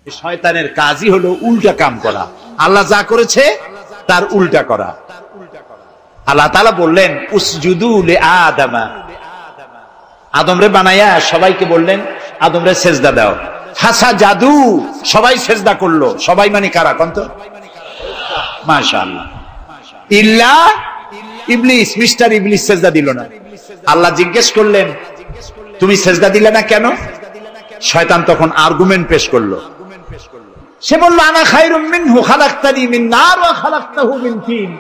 শয়তানের কাজই হলো উল্টা কাম করা, আল্লাহ যা করেছে তার উল্টা করা। আল্লাহ তাআলা বললেন উসজুদু লিআদামা, আদমরে বানায়া সবাইকে বললেন আদমরে সেজদা দাও। ফাসাজাদু, সবাই সেজদা করলো। সবাই মানে কারা কোনতো? মাশাআল্লাহ। ইল্লা ইবলিস, মিস্টার ইবলিস সেজদা দিল না। আল্লাহ জিজ্ঞেস করলেন তুমি সেজদা দিলে না কেন? শয়তান তখন আর্গুমেন্ট পেশ করলো। সে বলল আনা খায়রুম মিনহু খালাকতানি মিন নার ওয়া খালাকতাহু মিন তিন,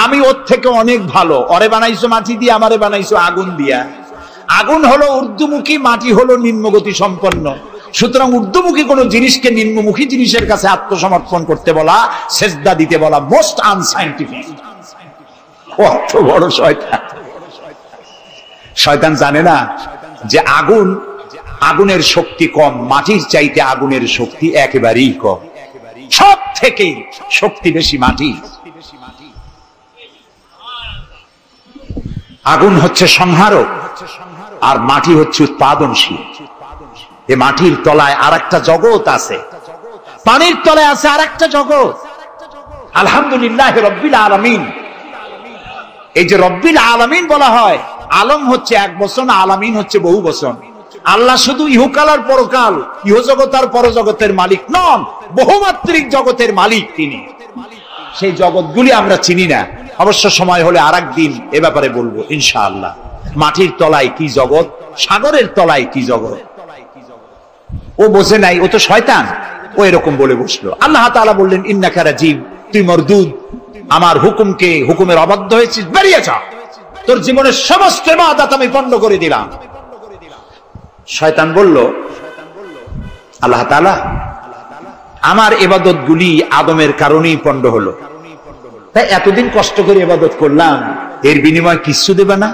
আমি ওর থেকে অনেক ভালো। ওরে বানাইছো মাটি দিয়ে, আমারে বানাইছো আগুন দিয়া। আগুন হলো ঊর্ধ্বমুখী, মাটি হলো নিম্নগতি সম্পন্ন। সুতরাং ঊর্ধ্বমুখী কোন জিনিসকে নিম্নমুখী জিনিসের কাছে আত্মসমর্পণ করতে বলা, সেজদা দিতে বলা মোস্ট আনসাইন্টিফিক। কত বড় শয়তান! শয়তান জানে না যে আগুনের শক্তি কম, মাটির চাইতে আগুনের শক্তি একেবারেই কম। সব থেকে শক্তি বেশি মাটি। আগুন হচ্ছে সংহারক আর মাটি হচ্ছে উৎপাদনশীল। এই মাটির তলায় আরেকটা জগৎ আছে, পানির তলায় আছে আরেকটা জগৎ। আলহামদুলিল্লাহ রব্বিল আলামিন। এই যে রব্বিল আলামিন বলা হয়, আলম হচ্ছে এক বচন, আলামিন হচ্ছে বহু বচন। আল্লাহ শুধু ইহকাল আর পরকাল, ইহজগৎ আর পরজগতের মালিক নন, বহুমাত্রিক জগতের মালিক তিনি। সেই জগৎগুলি আমরা চিনি না, অবশ্য সময় হলে আরেকদিন এ ব্যাপারে বলবো ইনশাআল্লাহ। মাটির তলায় কি জগৎ, সাগরের তলায় কি জগৎ, ও বোঝে নাই, ও তো শয়তান, ও এরকম বলে বসলো। আল্লাহ তাআলা বললেন ইন্নাকা রাজিম, তুই মরদুদ, আমার হুকুমের অবাধ্য হয়েছিস, বেরিয়ে যা, তোর জীবনের সমস্ত ইবাদত আমি পণ্ড করে দিলাম। শয়তান বলল আল্লাহ তাআলা আমার ইবাদত গুলি আদমের কারণেই পণ্ড হলো, তাই এতদিন কষ্ট করে ইবাদত করলাম, এর বিনিময়ে কিছু দেবে না?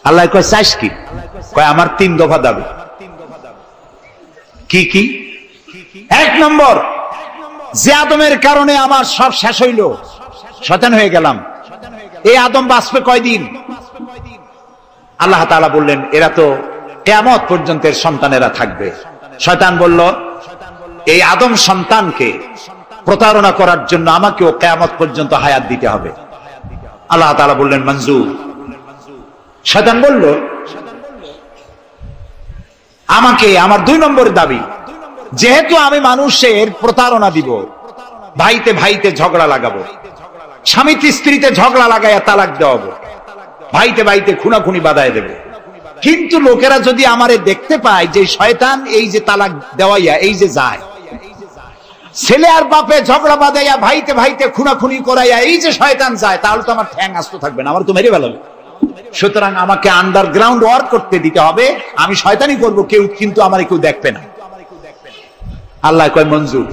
আল্লাহ কয় চাইস কি? কয় আমার 3 দফা দাবি। কি কি? 1 নম্বর, যে আদমের কারণে আমার সব শেষ হইল, শয়তান হয়ে গেলাম, এই আদম বাঁচবে কয়দিন? আল্লাহ তাআলা বললেন এরা তো কিয়ামত পর্যন্তের সন্তানেরা থাকবে। শয়তান বলল এই আদম সন্তানকে প্রতারণা করার জন্য আমাকেও কিয়ামত পর্যন্ত হায়াত দিতে হবে। আল্লাহ তাআলা বললেন মঞ্জুর। শয়তান বলল আমাকে আমার 2 নম্বরের দাবি, যেহেতু আমি মানুষের প্রতারণা দিব, ভাইতে ভাইতে ঝগড়া লাগাবো, স্বামীতে স্ত্রীতে ঝগড়া লাগাইয়া তালাক দেওয়াবো, ভাইতে ভাইতে খুনাখুনি বাধায় দেব। কিন্তু লোকেরা যদি আমারে দেখতে পায় যে শয়তান এই যে তালাক দেওয়াইয়া এই যে যায়, ছেলে আর বাপে ঝগড়া বাঁধাইয়া ভাইতে ভাইতে খুনাখুনি করাইয়া এই যে শয়তান যায়, তাহলে তো আমার ঠ্যাং আস্ত থাকবে না, আমার তো মেরে ফেলাবে। সুতরাং আমাকে আন্ডারগ্রাউন্ড ওয়ার্ক করতে দিতে হবে, আমি শয়তানি করব কেউ, কিন্তু আমারে কেউ দেখবে না। আল্লাহ কয় মঞ্জুর।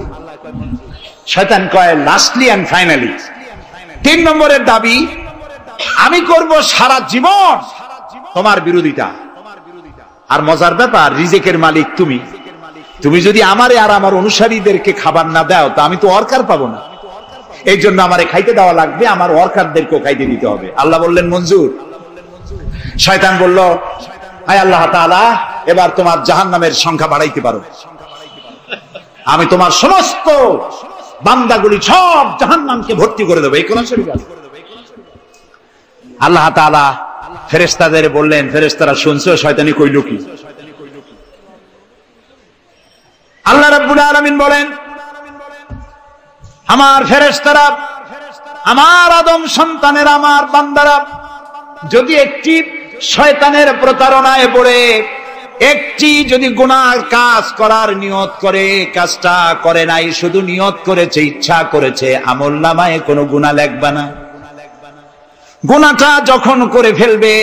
শয়তান কয় লাস্টলি এন্ড ফাইনালি 3 নম্বরের দাবি, আমি করব সারা জীবন তোমার বিরোধিতা। আর মজার ব্যাপার, রিজিকের মালিক তুমি, তুমি যদি আমারে আর আমার অনুসারীদেরকে খাবার না দাও তো আমি তো ওয়ার্কার পাবো না, এই জন্য আমারে খাইতে দেওয়া লাগবে, আমার ওয়ার্কারদেরকেও খাইতে দিতে হবে। আল্লাহ বললেন মঞ্জুর। শয়তান বলল হায় আল্লাহ তাআলা, এবার তোমার জাহান্নামের সংখ্যা বাড়াইতে পারো, আমি তোমার সমস্ত বান্দাগুলি সব জাহান্নামকে ভর্তি করে দেবো। এই কোরআন শরীফ আছে। আল্লাহ তাআলা ফেরেশতাদের বললেন, ফেরেশতারা শুনছো শয়তানি কইল কি? আল্লাহ রাব্বুল আলামিন বলেন আমার ফেরেশতারা, আমার আদম সন্তানের, আমার বান্দারা যদি একটি শয়তানের প্রতারণায় পড়ে একটি যদি গুনার কাজ করার নিয়ত করে, কাজটা করে নাই, শুধু নিয়ত করেছে, ইচ্ছা করেছে, আমলনামায় কোনো গুনাহ লিখবে না। গুনাহটা যখন করে ফেলবে,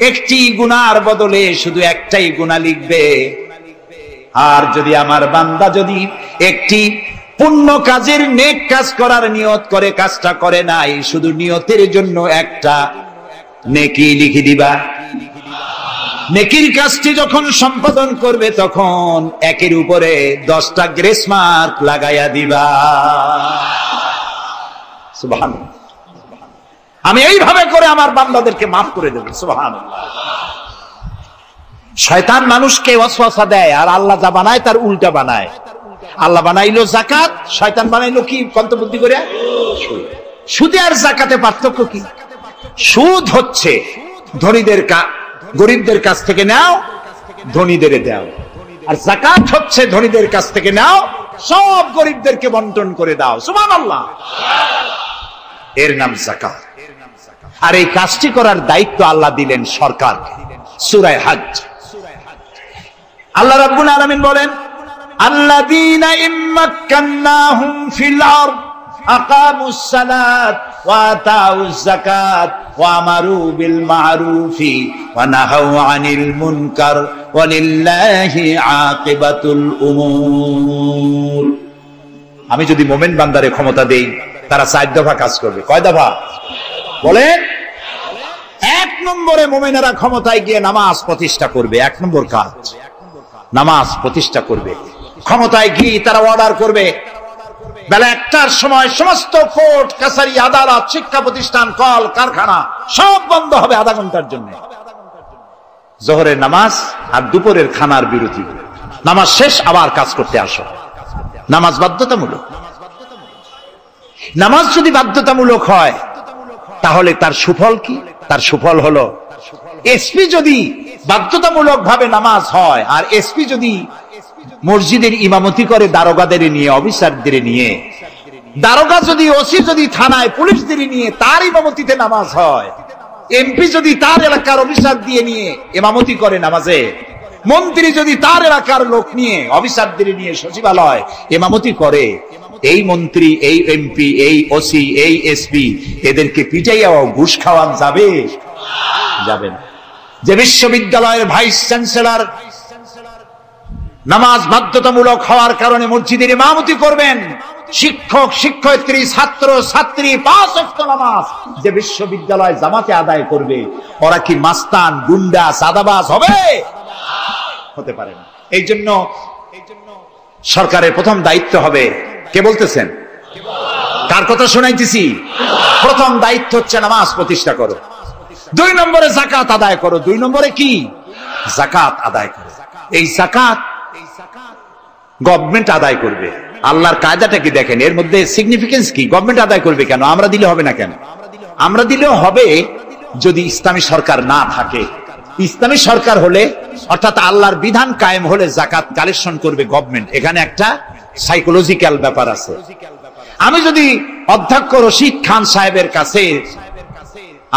একটি গুনার বদলে শুধু একটাই গুনাহ লিখবে। আর যদি আমার বান্দা যদি একটি পুণ্য কাজের, নেক কাজ করার নিয়ত করে, কাজটা করে নাই, শুধু নিয়তের জন্য একটা নেকি লিখে দিবা। নেকির কাজটি যখন সম্পাদন করবে তখন একের উপরে 10টা গ্রেস মার্ক লাগাইয়া দিবা। সুবহানাল্লাহ। আমি এইভাবে করে আমার বান্দাদেরকে মাফ করে দেব। সুবহানাল্লাহ। শয়তান মানুষকে ওয়াসওয়াসা দেয়, আর আল্লাহ যা বানায় তার উল্টা বানায়। আল্লাহ বানাইলো জাকাত, শয়তান বানাইলো কি কন্তবুদ্ধি করে? সুদে আর জাকাতে পার্থক্য কি? সুদ হচ্ছে ধনীদের গরিবদের কাছ থেকে নাও, ধনীদের দাও, আর জাকাত হচ্ছে ধনীদের কাছ থেকে নাও, সব গরিবদেরকে বন্টন করে দাও। সুবহানাল্লাহ। এর নাম জাকাত। আর এই কাজটি করার দায়িত্ব আল্লাহ দিলেন সরকারকে। সূরা হজ আল্লাহ রাব্বুল আলামিন বলেন, আল্লাযীনা ইম্মাক্কান্নাহুম ফিল আরদ আকামুস সালাত ওয়া আতাউজ যাকাত ওয়া আমারু বিল মা'রুফি ওয়া নাহাউ আনিল মুনকার ওয়া লিল্লাহি আকিবাতুল উমুর। আমি যদি মুমিন বান্দারে ক্ষমতা দেই, তারা 4 দফা কাজ করবে। কয় দফা বলেন? 1 নম্বরে মুমিনেরা ক্ষমতায় গিয়ে নামাজ প্রতিষ্ঠা করবে। 1 নম্বর কাজ নামাজ প্রতিষ্ঠা করবে। ক্ষমতায় গিয়ে তারা অর্ডার করবে, বেলা 1টার সময় সমস্ত কোর্ট কাছারি আদালত শিক্ষা প্রতিষ্ঠান কল কারখানা সব বন্ধ হবে আধা ঘন্টার জন্য। জোহরের নামাজ আর দুপুরের খানার বিরতি। নামাজ শেষ, আবার কাজ করতে আসো। নামাজ বাধ্যতামূলক। নামাজ যদি বাধ্যতামূলক হয় তাহলে তার সুফল কি? তার সুফল হলো, এসপি যদি বাধ্যতামূলক ভাবে নামাজ হয়, আর এসপি যদি মসজিদের ইমামতি করে দারোগাদের নিয়ে, অফিসারদের নিয়ে, দারোগা যদি, ওসি যদি থানায় পুলিশদের নিয়ে তার ইমামতিতে নামাজ হয়, এমপি যদি তার এলাকার অফিসার দিয়ে নিয়ে ইমামতি করে নামাজে, মন্ত্রী যদি তার এলাকার লোক নিয়ে অফিসারদের নিয়ে সচিবালয় ইমামতি করে, এই মন্ত্রী, এই এমপি, এই ওসি, এই এসপি এদেরকে পিটাইয়া ঘুষ খাওয়ান যাবে? যাবে না। যে বিশ্ববিদ্যালয়ের ভাইস চ্যান্সেলর নামাজ বাধ্যতামূলক হওয়ার কারণে মসজিদের ইমামতি করবেন, শিক্ষক, শিক্ষয়িত্রী, ছাত্র, ছাত্রী 5 ওয়াক্ত নামাজ যে বিশ্ববিদ্যালয় জামাতে আদায় করবে, ওরা কি মাস্তান, গুন্ডা, সাদাবাজ হবে? হতে পারে না। এই জন্য সরকারের প্রথম দায়িত্ব হবে, কে বলতেছেন? কার কথা শোনাইতেছি? প্রথম দায়িত্ব হচ্ছে নামাজ প্রতিষ্ঠা করো। 2 নম্বরে যাকাত আদায় করো। 2 নম্বরে কি? যাকাত আদায় করো। এই যাকাত গভর্নমেন্ট আদায় করবে। আল্লাহর কায়দাটা কি দেখেন, এর মধ্যে সিগনিফিকেন্স কি? গভর্নমেন্ট আদায় করবে কেন? আমরা দিলে হবে না কেন? আমরা দিলেও হবে যদি ইসলামী সরকার না থাকে। ইসলামী সরকার হলে, অর্থাৎ আল্লাহর বিধান কায়েম হলে যাকাত কালেকশন করবে গভর্নমেন্ট। এখানে একটা সাইকোলজিক্যাল ব্যাপার আছে। আমি যদি অধ্যক্ষ রশিদ খান সাহেবের কাছে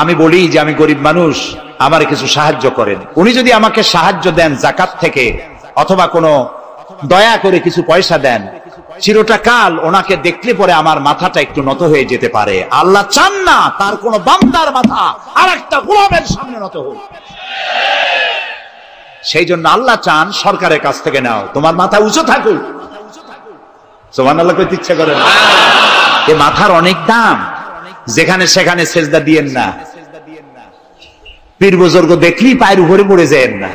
আমি বলি যে আমি গরিব মানুষ, আমার কিছু সাহায্য করেন, উনি যদি আমাকে সাহায্য দেন যাকাত থেকে, অথবা কোনো দয়া করে কিছু পয়সা দেন, চিরটা কাল ওনাকে দেখলে পরে আমার মাথাটা একটু নত হয়ে যেতে পারে। আল্লাহ চান না তার কোন বান্দার মাথা আর একটা গোলামের সামনে নত হোক। সেই জন্য আল্লাহ চান সরকারের কাছ থেকে নাও, তোমার মাথা উঁচু থাকুক। সুবহানাল্লাহ কইতে ইচ্ছা করে না? এ মাথার অনেক দাম। যেখানে সেখানে সেজদা দিয়েন না। পীর বুজুর্গ দেখলেই পায়ের উপরে পড়ে যায়েন না।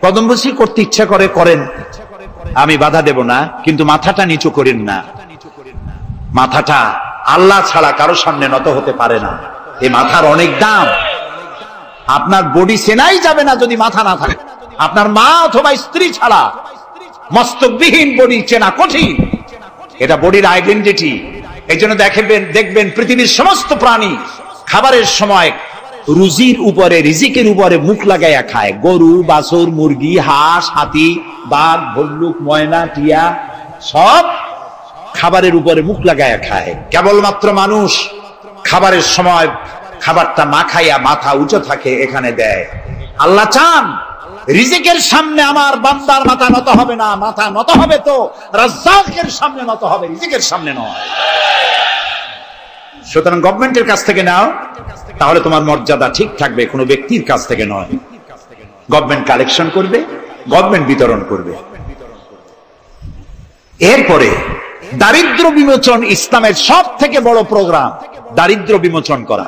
কদম বসি করতে ইচ্ছা করে করেন, আমি বাধা দেব না, কিন্তু মাথাটা নিচু করেন না। মাথাটা আল্লাহ ছাড়া কারো সামনে নত হতে পারে না। এই মাথার অনেক দাম। আপনার বডি চেনাই যাবে না যদি মাথা না থাকে। আপনার মা অথবা স্ত্রী ছাড়া মস্তকবিহীন বডি চেনা কঠিন। এটা বডির আইডেন্টিটি। এই জন্য দেখবেন পৃথিবীর সমস্ত প্রাণী খাবারের সময় রুজির উপরে, রিজিকের উপরে মুখ লাগাইয়া খায়। গরু, বাছুর, মুরগি, হাঁস, হাতি, বাঘ, ভল্লুক, ময়না, টিয়া সব খাবারের উপরে মুখ লাগাইয়া খায়। কেবলমাত্র মানুষ খাবারের সময় খাবারটা মাখাইয়া মাথা উঁচু থাকে, এখানে দেয়। আল্লাহ চান রিজিকের সামনে আমার বান্দার মাথা নত হবে না। মাথা নত হবে তো রাজ্জাকের সামনে নত হবে, রিজিকের সামনে নয়। সুতরাং গভর্নমেন্টের কাছ থেকে নাও, তাহলে তোমার মর্যাদা ঠিক থাকবে, কোনো ব্যক্তির কাছ থেকে নয়। গভর্নমেন্ট কালেকশন করবে, গভর্নমেন্ট বিতরণ করবে। এরপরে দারিদ্র বিমোচন ইসলামের সব থেকে বড় প্রোগ্রাম, দারিদ্র বিমোচন করা।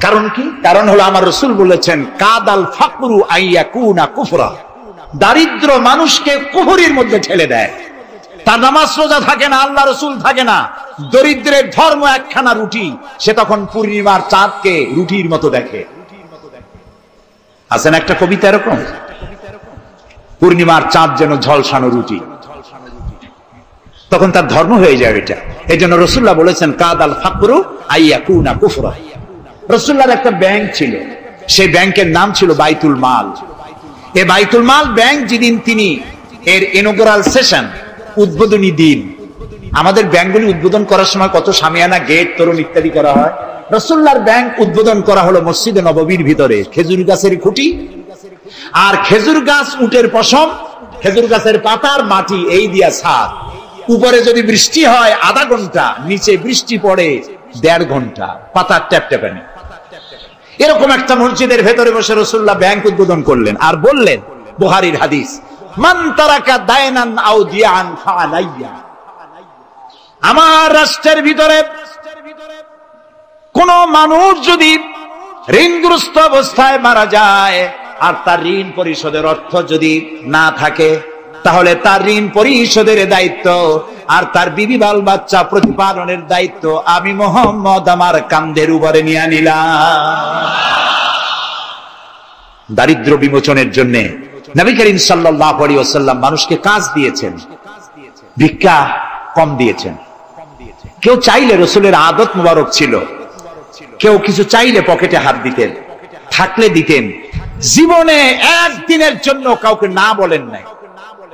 কারণ কি? কারণ হলো আমার রাসূল বলেছেন, কাদাল ফাকরু আইয়াকুনা কুফরা। দারিদ্র মানুষকে কুফরির মধ্যে ঠেলে দেয়। তার নামাজ রোজা থাকে না, আল্লাহ রাসূল থাকে না। দরিদ্রের ধর্ম একখানা রুটি, সে তখন পূর্ণিমার চাঁদকে রুটির মতো দেখে। আছেন একটা কবিতা এরকম, পূর্ণিমার চাঁদ যেন ঝলসানো রুটি। তখন তার ধর্ম হয়ে যায় এটা। এই জন্য রাসূলুল্লাহ বলেছেন কাদাল ফাকরু আইয়াকুনা কুফরা। রাসূলুল্লাহর একটা ব্যাংক ছিল, সেই ব্যাংকের নাম ছিল বাইতুল মাল। এই বাইতুল মাল ব্যাংক যেদিন তিনি এর ইনঅগ্রাল সেশন, উদ্বোধনী দিন, আমাদের ব্যাংকগুলি উদ্বোধন করার সময় কত শামিয়ানা, গেট, তোরণ ইত্যাদি করা হয়। রাসূলুল্লাহর ব্যাংক উদ্বোধন করা হলো মসজিদে নববীর ভিতরে, খেজুর গাছের খুঁটি আর খেজুর গাছ, উটের পশম, খেজুর গাছের পাতার মাটি এই দিয়া ছাদ। উপরে যদি বৃষ্টি হয় আধা ঘন্টা, নিচে বৃষ্টি পড়ে 1.5 ঘন্টা, পাতার ট্যাপট্যাপানি। এরকম একটা মসজিদের ভেতরে বসে রাসূলুল্লাহ ব্যাংক উদ্বোধন করলেন আর বললেন, বুখারীর হাদিস, মান তারাকা দায়নান আও দিয়ান ফাআলাইয়া। আমার রাষ্ট্রের ভিতরে কোন মানুষ যদি ঋণগ্রস্ত অবস্থায় মারা যায় আর তার ঋণ পরিশোধের অর্থ যদি না থাকে, তাহলে তার ঋণ পরিশোধের দায়িত্ব আর তার বিবি বাল বাচ্চা প্রতিপালনের দায়িত্ব আমি মুহাম্মদ আমার কাঁধের উপরে নিয়ে নিলাম। দারিদ্র বিমোচনের জন্য নবী করিম সাল্লাল্লাহু আলাইহি ওয়াসাল্লাম মানুষকে কাজ দিয়েছেন, ভিক্ষা কম দিয়েছেন। কেউ চাইলে, রাসূলের আদত মুবারক ছিল, কেউ কিছু চাইলে পকেটে হাত দিতেন, থাকলে দিতেন। জীবনে একদিনের জন্য কাউকে না বলেন নাই।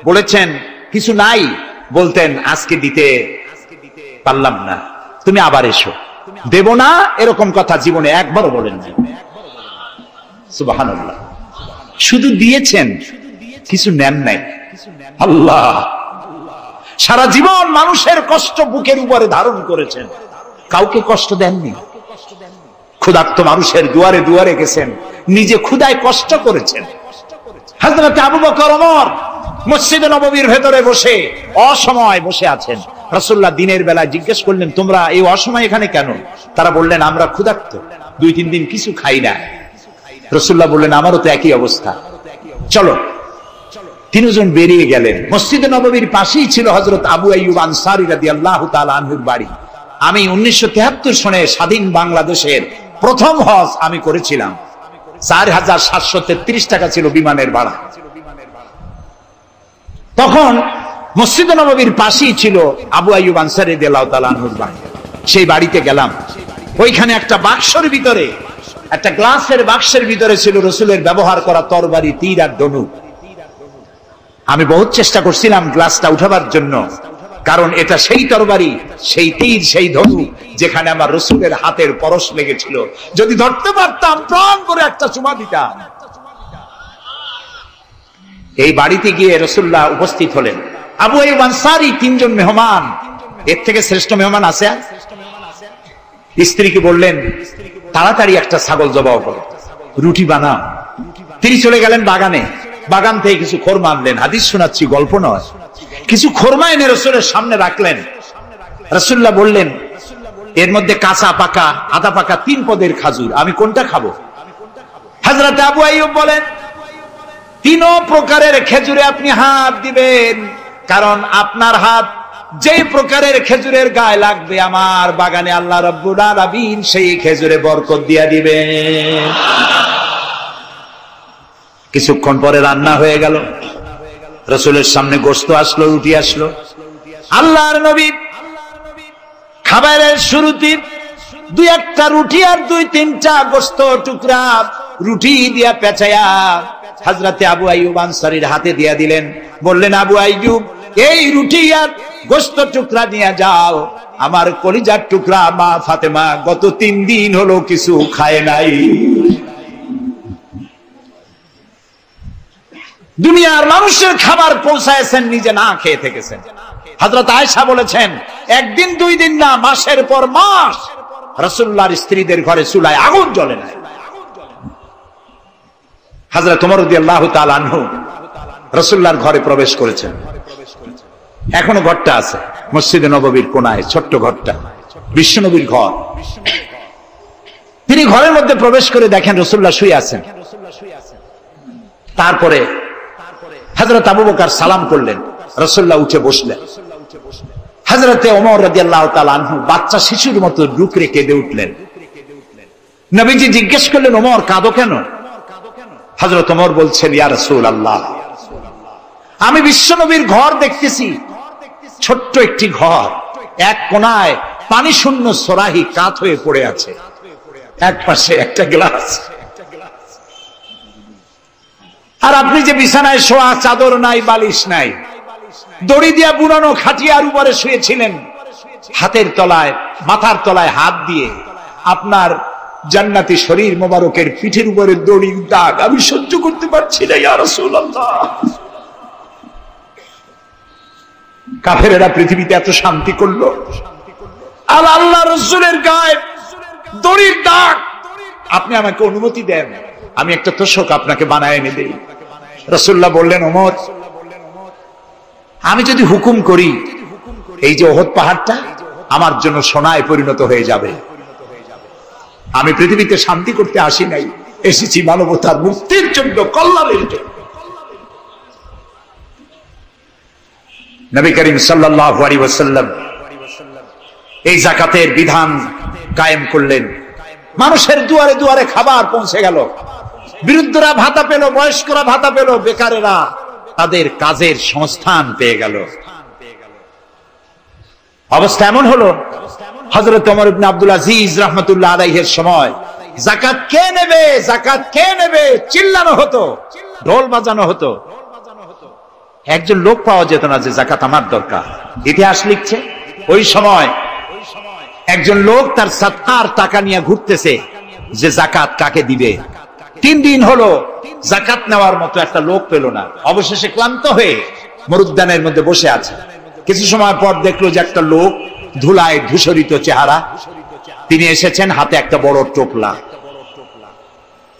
বলেছেন কিছু নাই, বলতেন আজকে দিতে পারলাম না, তুমি আবার এসো, দেব না, এরকম কথা জীবনে একবারও বলেন নাই। সুবহানাল্লাহ। শুধু দিয়েছেন, কিছু নেন নাই। আল্লাহ, সারা জীবন মানুষের কষ্ট বুকের উপরে ধারণ করেছেন, কাউকে কষ্ট দেননি। ক্ষুধার্ত মানুষের দুয়ারে দুয়ারে গেছেন, নিজে ক্ষুধায় কষ্ট করেছেন। হযরত আবু বকর, ওমর মসজিদে নববীর ভেতরে বসে অসময় বসে আছেন। রাসূলুল্লাহ দিনের বেলায় জিজ্ঞেস করলেন, তোমরা এই অসময় এখানে কেন? তারা বললেন, আমরা ক্ষুধার্ত, 2-3 দিন কিছু খাই না। রাসূলুল্লাহ বললেন, আমারও তো একই অবস্থা, চলো। 3 জন বেরিয়ে গেলেন। মসজিদে নববীর পাশেই ছিল হযরত আবু আইয়ুব আনসারী রাদিয়াল্লাহু তাআলা আনহুর বাড়ি। আমি 1973 সনে স্বাধীন বাংলাদেশের প্রথম হজ আমি করেছিলাম। 4733 টাকা ছিল বিমানের ভাড়া। তখন মসজিদে নববীর পাশেই ছিল আবু আইয়ুব আনসারী রাদিয়াল্লাহু তাআলা আনহুর বাড়ি। সেই বাড়িতে গেলাম। ওইখানে একটা বাক্সের ভিতরে, একটা গ্লাসের বাক্সের ভিতরে ছিল রাসূলের ব্যবহার করা তরবারি, তীর আর ধনুক। আমি বহুত চেষ্টা করছিলাম গ্লাসটা উঠাবার জন্য, কারণ এটা সেই তরবারি, সেই তীর, সেই ধনুক যেখানে আমার রাসূলের হাতের পরশ লেগেছিল। যদি ধরতে পারতাম প্রাণ করে একটা চুমা দিতাম। এই বাড়িতে গিয়ে রাসূলুল্লাহ উপস্থিত হলেন। আবু আইয়ুব আনসারী 3 জন মেহমান, এর থেকে শ্রেষ্ঠ মেহমান আছে? স্ত্রীকে বললেন, তাড়াতাড়ি একটা ছাগল জবাই করো, রুটি বানাও। তিনি চলে গেলেন বাগানে। বাগান থেকে কিছু খোরমা আনলেন। হাদিস শোনাচ্ছি, গল্প নয়। কিছু খোরমা এনে রাসূলের সামনে রাখলেন। রাসূলুল্লাহ বললেন, এর মধ্যে কাঁচা, পাকা, আধা পাকা 3 পদের খাজুর, আমি কোনটা খাবো? হযরত আবু আইয়ুব বলেন, 3 প্রকারের খেজুরে আপনি হাত দিবেন, কারণ আপনার হাত যে প্রকারের খেজুরের গায়ে লাগবে আমার বাগানে আল্লাহ রাব্বুল আলামিন সেই খেজুরে বরকত দিয়া দিবেন। কিছুক্ষণ পরে রান্না হয়ে গেল। রাসূলের সামনে গোশত আসলো, রুটি আসলো। আল্লাহর নবী খাবারের শুরুতে 2-1টা রুটি আর 2-3টা গোশত টুকরা রুটি দিয়া পেঁচায়া হযরতে আবু আইয়ুব আনসারীর হাতে দিয়া দিলেন। বললেন, আবু আইয়ুব, এই রুটি আর গোশত টুকরা নিয়ে যাও। আমার কলিজার টুকরা মা ফাতেমা গত 3 দিন হলো কিছু খায় নাই। দুনিয়ার মানুষের খাবার পৌঁছায়ছেন, নিজে না খেয়ে থেকেছেন। হযরত আয়েশা বলেছেন, 1 দিন 2 দিন না, মাসের পর মাস রাসূলুল্লাহর স্ত্রীদের ঘরে চুলায় আগুন জ্বলে না। হযরত ওমর রাদিয়াল্লাহু তাআলা আনহু রাসূলুল্লাহর ঘরে প্রবেশ করেছেন। এখনো ঘরটা আছে মসজিদে নববীর কোনায়, ছোট্ট ঘরটা, বিশ্বনবীর ঘর। তিনি ঘরের মধ্যে প্রবেশ করে দেখেন রাসূলুল্লাহ শুয়ে আছেন। তারপরে হযরত আবু বকর সালাম করলেন, রাসূলুল্লাহ উঠে বসলেন। হযরতে ওমর রাদিয়াল্লাহু তাআলা আনহু বাচ্চা শিশুর মতো রুকরে কেঁদে উঠলেন। নবীজি জিজ্ঞেস করলেন, ওমর কাঁদো কেন? হযরত ওমর বলছেন, ইয়া রাসূলুল্লাহ, আমি বিশ্বনবীর ঘর দেখতেছি, ছোট্ট একটি ঘর, এক কোনায় পানি শূন্য সরাহি কাত হয়ে পড়ে আছে, এক পাশে একটা গ্লাস। আর আপনি যে বিছানায় শোয়া, চাদর নাই, বালিশ নাই, দড়ি দিয়া বুনানো খাটিয়ার উপরে শুয়েছিলেন, হাতের তলায়, মাথার তলায় হাত দিয়ে আপনার জান্নাতি শরীর মোবারকের পিঠের উপরে দড়ির দাগ আমি সহ্য করতে পারছি না ইয়া রাসূলুল্লাহ। কাফেরেরা পৃথিবীতে এত শান্তি করলো, আর আল্লাহ রাসূলের গায়ে দড়ির দাগ। আপনি আমাকে অনুমতি দেন, আমি একটা তোশক আপনাকে বানায় এনে দেই। রাসূলুল্লাহ বললেন, ওমর, আমি যদি হুকুম করি, এই যে ওহদ পাহাড়টা আমার জন্য সোনায় পরিণত হয়ে যাবে। আমি পৃথিবীতে শান্তি করতে আসি নাই, এসেছি মানবতার মুক্তির জন্য, কল্যাণের জন্য। নবী করিম সাল্লাল্লাহু আলাইহি ওয়াসাল্লাম এই যাকাতের বিধান কায়েম করলেন। মানুষের দুয়ারে দুয়ারে খাবার পৌঁছে গেল, বৃদ্ধরা ভাতা পেল, বয়স্করা ভাতা পেল, বেকারেরা তাদের কাজের সংস্থান পেয়ে গেল। অবস্থা এমন হলো, হযরত ওমর ইবনে আব্দুল আজিজ রাহমাতুল্লাহ আলাইহির সময় যাকাত কে নেবে, যাকাত কে নেবে চিল্লানো হতো, ঢোল বাজানো হতো। একজন লোক পাওয়া যেত না যে যাকাত আমার দরকার। ইতিহাস লিখছে, ওই সময় একজন লোক তার সাদকার টাকা নিয়ে ঘুরতেছে যে যাকাত কাকে দিবে। 3 দিন হলো যাকাত নেওয়ার মতো একটা লোক পেল না। অবশেষে ক্লান্ত হয়ে মরুদ্যানের মধ্যে বসে আছে। কিছু সময় পর দেখলো যে একটা লোক, ধুলায় ধূসরিত চেহারা, তিনি এসেছেন, হাতে একটা বড় টোপলা।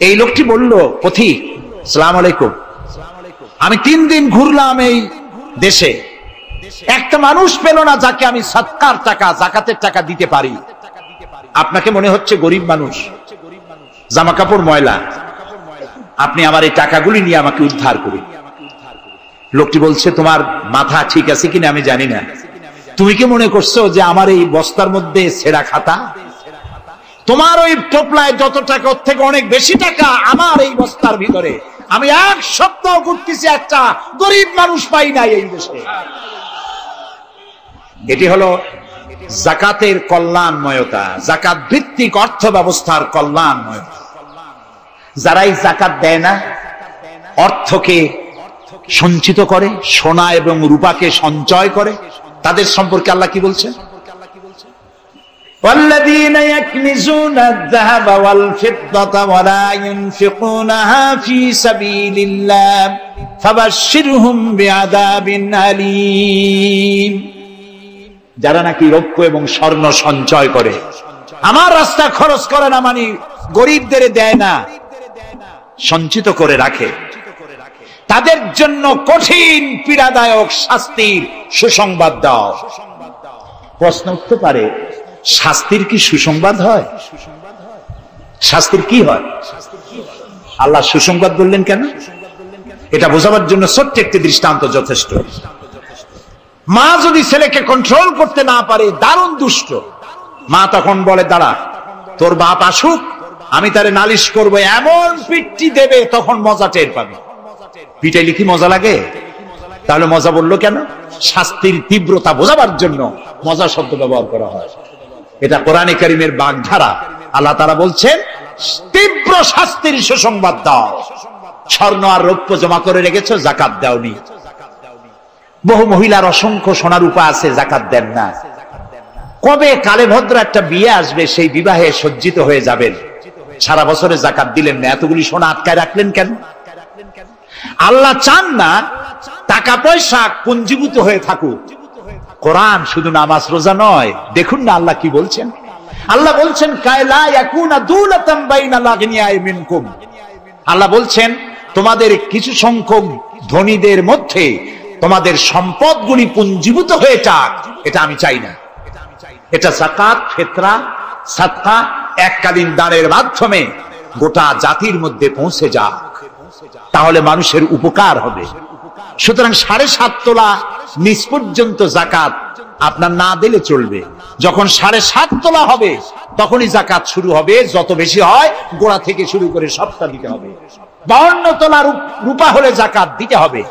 এই লোকটি বলল, পথিক, আসসালামু আলাইকুম, আমি 3 দিন ঘুরলাম এই দেশে, একটা মানুষ পেল না যাকে আমি সদকার টাকা, যাকাতের টাকা দিতে পারি। আপনাকে মনে হচ্ছে গরিব মানুষ, জামা কাপড় ময়লা, আপনি আমার এই টাকাগুলি নিয়ে আমাকে উদ্ধার করুন। লোকটি বলছে, তোমার মাথা ঠিক আছে কিনা আমি জানি না, তুমি কি মনে করছো যে আমার এই বস্তার মধ্যে ছেঁড়া খাতা? তোমার ওই টোপলায় যত টাকা, ওর থেকে অনেক বেশি টাকা আমার এই বস্তার ভিতরে। আমি 1 সপ্তাহ ঘুরতেছি, একটা গরিব মানুষ পাই নাই এই দেশে। এটি হলো যাকাতের কল্যাণময়তা, যাকাত ভিত্তিক অর্থ ব্যবস্থার কল্যাণময়তা। যারা এই যাকাত দেয় না, অর্থকে সঞ্চিত করে, সোনা এবং রূপাকে সঞ্চয় করে, তাদের সম্পর্কে আল্লাহ কি বলছেন? والذين يكنزون الذهب والفضة ولا ينفقونها في سبيل الله فبشرهم بعذاب أليم। যারা নাকি রৌপ্য এবং স্বর্ণ সঞ্চয় করে, আমার রাস্তা খরচ করে না, মানে গরিবদের দেয় না, সঞ্চিত করে রাখে, তাদের জন্য কঠিন পীড়াদায়ক শাস্তির সুসংবাদ দাও। প্রশ্ন উঠতে পারে, শাস্তির কি সুসংবাদ হয়? শাস্তির কি হয়? আল্লাহ সুসংবাদ বললেন কেন? এটা বোঝাবার জন্য ছোট্ট একটি দৃষ্টান্ত যথেষ্ট। মা যদি ছেলেকে কন্ট্রোল করতে না পারে, দারুণ দুষ্ট, মা তখন বলে, দাঁড়া, তোর বাপ আসুক, আমি তারে নালিশ করব, এমন পিটটি দেবে, তখন মজা টের পাবে। পিটাইলে কি মজা লাগে? তাহলে মজা বললো কেন? শাস্তির তীব্রতা বোঝাবার জন্য মজা শব্দ ব্যবহার করা হয়। এটা কোরআনে কারীমের বাগধারা। আল্লাহ তাআলা বলছেন, তীব্র শাস্তির সুসংবাদ দাও। স্বর্ণ আর রৌপ্য জমা করে রেখেছো, যাকাত দাওনি। বহু মহিলার অসংখ্য সোনা রূপা আছে, যাকাত দেন না। কবে কালে ভদ্র একটা বিয়ে আসবে, সেই বিবাহে সজ্জিত হয়ে যাবেন, সারা বছরে যাকাত দিলেন না, এতগুলি সোনা আটকায় রাখলেন কেন? আল্লাহ চান না টাকা পয়সা পুঞ্জীভূত হয়ে থাকুক। কোরআন শুধু নামাজ রোজা নয়, দেখুন না আল্লাহ কি বলছেন। আল্লাহ বলছেন, কায়লা ইয়াকুনা দুলাতাম বাইনাল আগনিয়াই মিনকুম। আল্লাহ বলছেন, তোমাদের কিছু সংখ্যক ধনীদের মধ্যে তোমাদের সম্পদগুলি পুঞ্জীভূত হয়ে যাক, এটা আমি চাই না। এটা যাকাত, ফিতরা, সাদকা, এককালীন দানের মাধ্যমে গোটা জাতির মধ্যে পৌঁছে যাক, তাহলে মানুষের উপকার হবে। সুতরাং 7.5 তোলা নিচ পর্যন্ত যাকাত আপনার না দিলে চলবে। যখন 7.5 তোলা হবে, তখনই যাকাত শুরু হবে। যত বেশি হয়, গোড়া থেকে শুরু করে সবটা দিতে হবে। 52 তোলা রূপা হলে যাকাত দিতে হবে।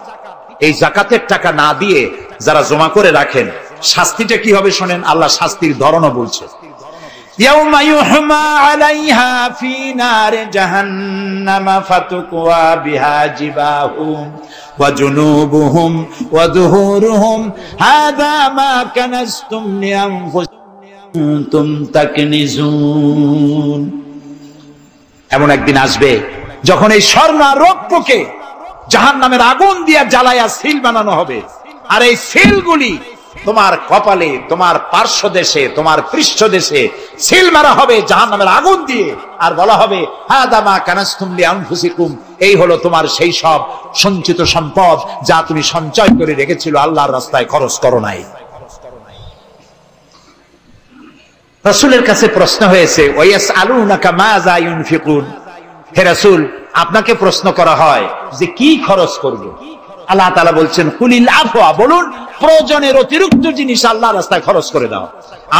এই যাকাতের টাকা না দিয়ে যারা জমা করে রাখেন, শাস্তিটা কি হবে শোনেন। আল্লাহ শাস্তির ধরনও বলছে, ইয়াউমা ইউহমা আলাইহা ফি নারি জাহান্নাম ফাতুকওয়া বিহা জিবাহুম ওয়া জুনুবুহুম ওয়া যুহুরুহুম হাযা মা কানাসতুম লিআনফুসিকুম তাকনিজুন। এমন একদিন আসবে যখন এই স্বর্ণ আর রৌপ্যকে জাহান্নামের আগুন দিয়ে জ্বালায়া সিল বানানো হবে, আর এই সিলগুলি তোমার কপালে, তোমার পার্শ্ব দেশে, তোমার পৃষ্ঠ দেশে সিল মারা হবে জাহান্নামের আগুন দিয়ে, আর বলা হবে হাযা মা কানাসতুম লিআনফুসিকুম, এই হলো তোমার সেই সব সঞ্চিত সম্পদ যা তুমি সঞ্চয় করে রেখেছিল, আল্লাহর রাস্তায় খরচ করো নাই। রাসূলের কাছে প্রশ্ন হয়েছে, ওয়ায়াসআলুনাকা মাযা ইউনফিকুন, হে রাসূল আপনাকে প্রশ্ন করা হয় যে কি খরচ করব। আল্লাহ তাআলা বলছেন কুলিল আফওয়া, বলুন প্রয়োজনের অতিরিক্ত জিনিস আল্লাহর রাস্তায় খরচ করে দাও।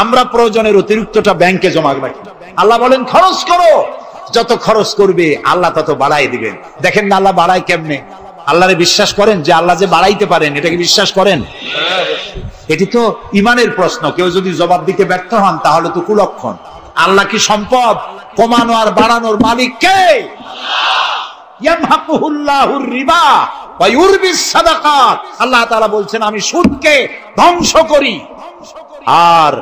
আমরা প্রয়োজনের অতিরিক্তটা ব্যাংকে জমা রাখি, আল্লাহ বলেন খরচ করো, যত খরচ করবে আল্লাহ তত বাড়াই দিবেন। দেখেন না আল্লাহ বাড়ায় কেমনে। আল্লাহরে বিশ্বাস করেন যে আল্লাহ যে বাড়াইতে পারেন, এটাকে বিশ্বাস করেন? এটি তো ইমানের প্রশ্ন। কেউ যদি জবাব দিতে ব্যর্থ হন তাহলে তো কুলক্ষণ। আল্লাহ কি সম্পদ কমানো আর বাড়ানোর মালিক কে? ইয়ামহাকুহুল্লাহুর রিবা ওয়া ইউরবিস সাদাকাত। আল্লাহ তাআলা বলছেন আমি সুদকে ধ্বংস করি আর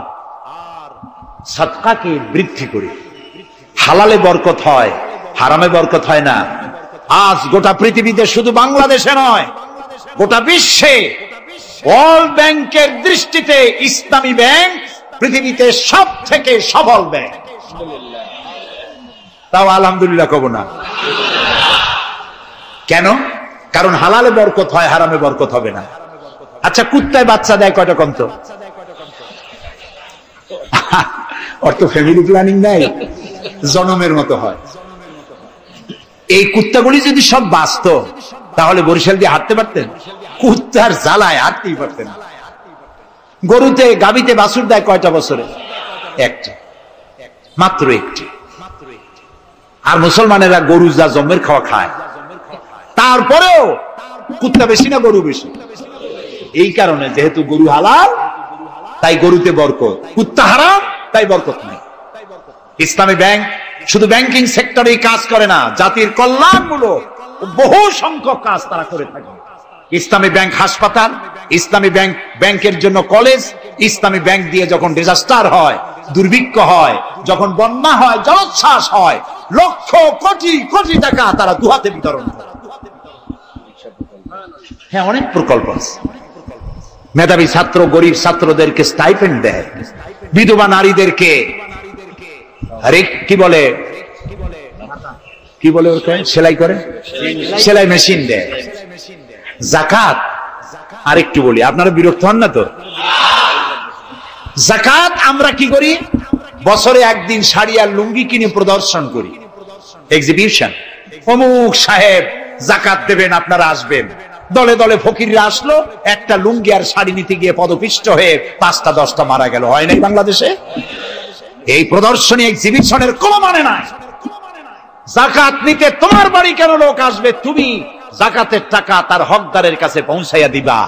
সাদকাকে বৃদ্ধি করি। হালালে বরকত হয়, হারামে বরকত হয় না। আজ গোটা পৃথিবীতে, শুধু বাংলাদেশে নয়, গোটা বিশ্বে ওয়ার্ল্ড ব্যাংকের দৃষ্টিতে ইসলামী ব্যাংক পৃথিবীতে সব থেকে সফল ব্যাংক। তাও আলহামদুলিল্লাহ কব না কেন? কারণ হালালে বরকত হয়, হারামে বরকত হবে না। আচ্ছা, কুত্তায় বাচ্চা দেয় কয়টা কম তো? ওর তো ফ্যামিলি প্ল্যানিং নাই, জনমের মতো হয়। এই কুত্তাগুলি যদি সব বাঁচত তাহলে বরিশাল দিয়ে হাঁটতে পারতেন? কুত্তার জ্বালায় হাঁটতেই পারতেন না। গরুতে, গাভীতে বাছুর দেয় কয়টা বছরে? একটা, মাত্র একটি। আর মুসলমানেরা গরু যা জন্মের খাওয়া খায়, তারপরেও কুত্তা বেশি না গরু বেশি? এই কারণে যেহেতু গরু হালাল তাই গরুতে বরকত, কুত্তা হারাম তাই বরকত নেই। ইসলামী ব্যাংক শুধু ব্যাংকিং সেক্টরেই কাজ করে না, জাতির কল্যাণমূলক বহু সংখ্যক কাজ তারা করে থাকে। ইসলামী ব্যাংক হাসপাতাল, ইসলামী ব্যাংক ব্যাংকের জন্য কলেজ, ইসলামী ব্যাংক দিয়ে যখন ডিজাস্টার হয়, দুর্ভিক্ষ হয়, যখন বন্যা হয়, জলোচ্ছ্বাস হয়, লক্ষ কোটি কোটি টাকা তারা দুহাতে বিতরণ করে। হ্যাঁ, অনেক প্রকল্প আছে। মেধাবী ছাত্র, গরিব ছাত্রদেরকে স্টাইপেন্ড দেয়, বিধবা নারীদেরকে আরে কি বলে ওকে সেলাই করে, সেলাই মেশিন দেয়। যাকাত, আরেকটু বলি, আপনারা বিরক্ত হন না তো? যাকাত আমরা কি করি? বছরে একদিন শাড়ি আর লুঙ্গি কিনে প্রদর্শন করি, এক্সিবিশন। অমুক সাহেব যাকাত দেবেন, আপনারা আসবেন। দলে দলে ফকিররা আসলো, একটা লুঙ্গি আর শাড়ি নিতে গিয়ে পদপিষ্ট হয়ে 5টা 10টা মারা গেল। হয় নাই বাংলাদেশে? এই প্রদর্শনী, এক্সিবিশনের কোনো মানে নাই। যাকাত নিতে তোমার বাড়ি কেন লোক আসবে? তুমি যাকাতের টাকা তার হকদারের কাছে পৌঁছাইয়া দিবা।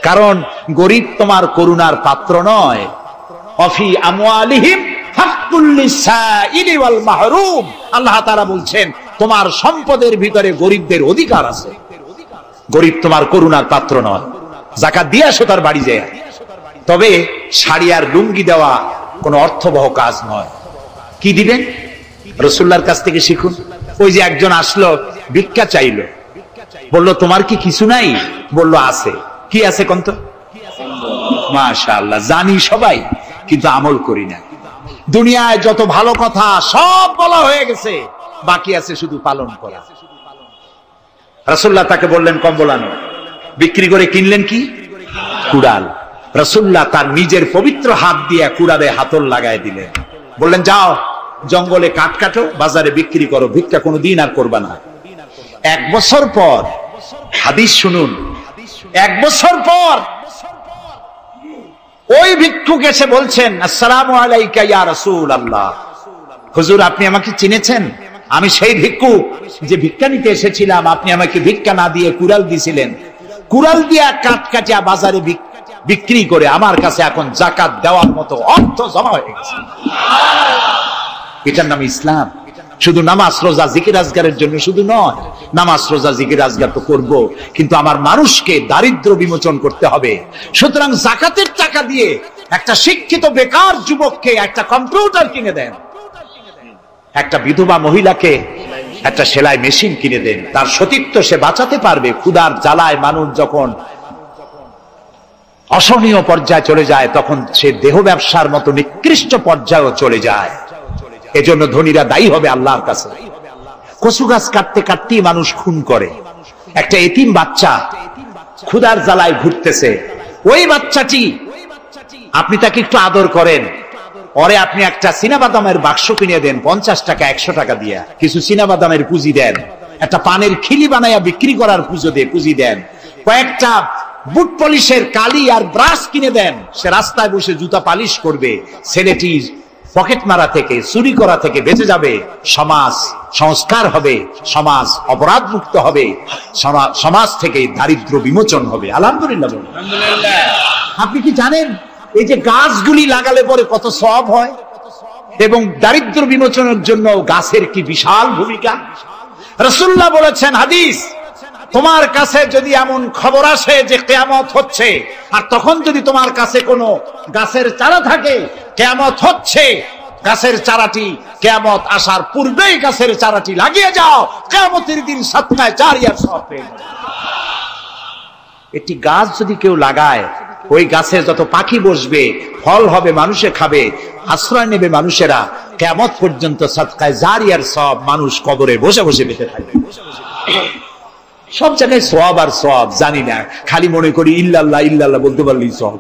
কারণ গরিব তোমার করুণার পাত্র নয়। অফি আমওয়ালিহিম হাক্কুল লিসাইলি ওয়াল মাহরুম। আল্লাহ তাআলা বলছেন তোমার সম্পদের ভিতরে গরিবদের অধিকার আছে। গরিব তোমার করুণার পাত্র নয়। যাকাত দিয়ে আসো তার বাড়ি যায়। তবে শাড়ি আর লুঙ্গি দেওয়া কোনো অর্থবহ কাজ নয়। কি দিবেন? রাসূলুল্লাহর কাছ থেকে শিখুন। ওই যে একজন আসলো, ভিক্ষা চাইলো, বললো তোমার কি কিছু নাই? বললো আছে। কি আছে কোন তো? মাশাআল্লাহ, জানি সবাই কিন্তু আমল করি না। দুনিয়ায় যত ভালো কথা সব বলা হয়ে গেছে, বাকি আছে শুধু পালন করা। রাসূলুল্লাহ তাকে বললেন কম্বল আনো। বিক্রি করে কিনলেন কি? কুড়াল। রাসূলুল্লাহ তার নিজের পবিত্র হাত দিয়ে কুড়ালে হাতল লাগায় দিলেন। বললেন যাও জঙ্গলে কাঠ কাটো, বাজারে বিক্রি করো, ভিক্ষা কোনোদিন আর করবা না। 1 বছর পর, হাদিস শুনুন, 1 বছর পর ওই ভিক্ষুক এসে বলছেন আসসালামু আলাইকা ইয়া রাসূলুল্লাহ। হুজুর আপনি আমাকে চিনেছেন? আমি সেই ভিক্ষুক যে ভিক্ষা নিতে এসেছিলাম, আপনি আমাকে ভিক্ষা না দিয়ে কুড়াল দিয়েছিলেন। কুড়াল দিয়া কাঠ কাটিয়া বাজারে বিক্রি করে আমার কাছে এখন জাকাত দেওয়ার মতো অর্থ জমা হয়ে গেছে। এটার নাম ইসলাম। শুধু নামাজ রোজা জিকির আজগারের জন্য শুধু নয়, নামাজ রোজা জিকির আজগার তো করব, কিন্তু আমার মানুষকে দারিদ্র বিমোচন করতে হবে। সুতরাং জাকাতের টাকা দিয়ে একটা শিক্ষিত বেকার যুবককে একটা কম্পিউটার কিনে দেন, একটা বিধবা মহিলাকে একটা সেলাই মেশিন কিনে দেন, তার সতীত্ব সে বাঁচাতে পারবে। ক্ষুধার জ্বালায় মানুষ যখন অসহনীয় পর্যায়ে চলে যায়, তখন সে দেহ ব্যবসার মতো নিকৃষ্ট পর্যায়েও চলে যায়। এজন্য ধনীরা দায়ী হবে আল্লাহর কাছে। কচু গাছ কাটতে কাটতেই মানুষ খুন করে। একটা এতিম বাচ্চা ক্ষুধার জ্বালায় ঘুরতেছে, ওই বাচ্চাটি আপনি তাকে একটু আদর করেন, পরে আপনি একটা চীনাবাদামের বাক্স কিনে দেন 50 টাকা 100 টাকা দিয়া, কিছু চীনাবাদামের পুঁজি দেন, একটা পানের খিলি বানাইয়া বিক্রি করার পুঁজি দেন, কয়েকটা বুট পলিশের কালি আর ব্রাশ কিনে দেন, সে রাস্তায় বসে জুতা পালিশ করবে। ছেলেটি পকেট মারা থেকে, চুরি করা থেকে বেঁচে যাবে, সমাজ সংস্কার হবে, সমাজ অপরাধ মুক্ত হবে, সমাজ থেকে দারিদ্র বিমোচন হবে। আলহামদুলিল্লাহ। আপনি কি জানেন এই যে গাছগুলি লাগালে পরে কত সওয়াব হয়, এবং দারিদ্র বিমোচনের জন্য গাছের কি বিশাল ভূমিকা। রাসূলুল্লাহ বলেছেন হাদিস, তোমার কাছে যদি এমন খবর আসে যে কিয়ামত হচ্ছে, আর তখন যদি তোমার কাছে কোনো গাছের চারা থাকে, কিয়ামত হচ্ছে, গাছের চারাটি কিয়ামত আসার পূর্বেই গাছের চারাটি লাগিয়ে যাও, কিয়ামতের দিন সাদকায়ে জারিয়ার সওয়াব পেয়ে যাবে। একটি গাছ যদি কেউ লাগায়, ওই গাছে যত পাখি বসবে, ফল হবে, মানুষে খাবে, আশ্রয় নেবে মানুষেরা, কিয়ামত পর্যন্ত সাদকায়ে জারিয়ার সওয়াব মানুষ কবরে বসে বসে পেতে থাকবে। সব জায়গায় সওয়াব আর সওয়াব জানি না, খালি মনে করি ইল্লাল্লাহ ইল্লাল্লাহ বলতে পারলেই সওয়াব।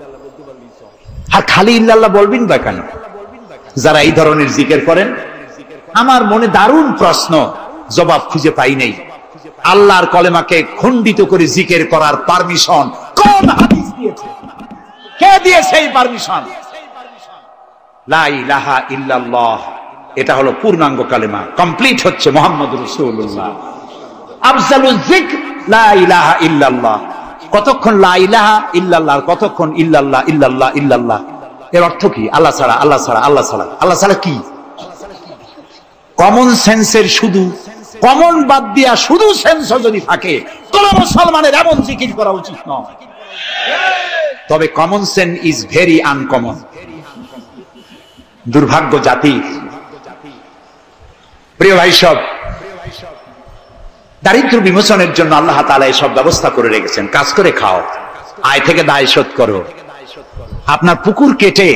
আর খালি ইল্লাল্লাহ বলবেন বা কেন? যারা এই ধরনের জিকির করেন, আমার মনে দারুণ প্রশ্ন, জবাব খুঁজে পাই নাই। আল্লাহর কলেমাকে খণ্ডিত করে জিকির করার পারমিশন কোন হাদিস দিয়েছে? কে দিয়েছে এই পারমিশন? লা ইলাহা ইল্লাল্লাহ, এটা হলো পূর্ণাঙ্গ কালেমা, কমপ্লিট হচ্ছে মুহাম্মদুর রাসূলুল্লাহ। আফজালুজ যিকর লা ইলাহা ইল্লাল্লাহ। কতক্ষণ লা ইলাহা ইল্লাল্লাহ, কতক্ষণ ইল্লাল্লাহ ইল্লাল্লাহ ইল্লাল্লাহ। এর অর্থ কি? আল্লাহ ছাড়া, আল্লাহ ছাড়া, আল্লাহ ছাড়া। আল্লাহ ছাড়া কি? কমন সেন্সের শুধু কমন বাদ দিয়া শুধু সেন্স যদি থাকে, কোন মুসলমানের এমন জিকির করা উচিত নয়। তবে common sense is very uncommon. দুর্ভাগ্য জাতি। প্রিয় ভাই সব, দারিদ্র বিমোচনের জন্য আল্লাহ তাআলা এসব ব্যবস্থা করে রেখেছেন। কাজ করে খাও, আয় থেকে দায় শোধ করো। আপনার পুকুর কেটে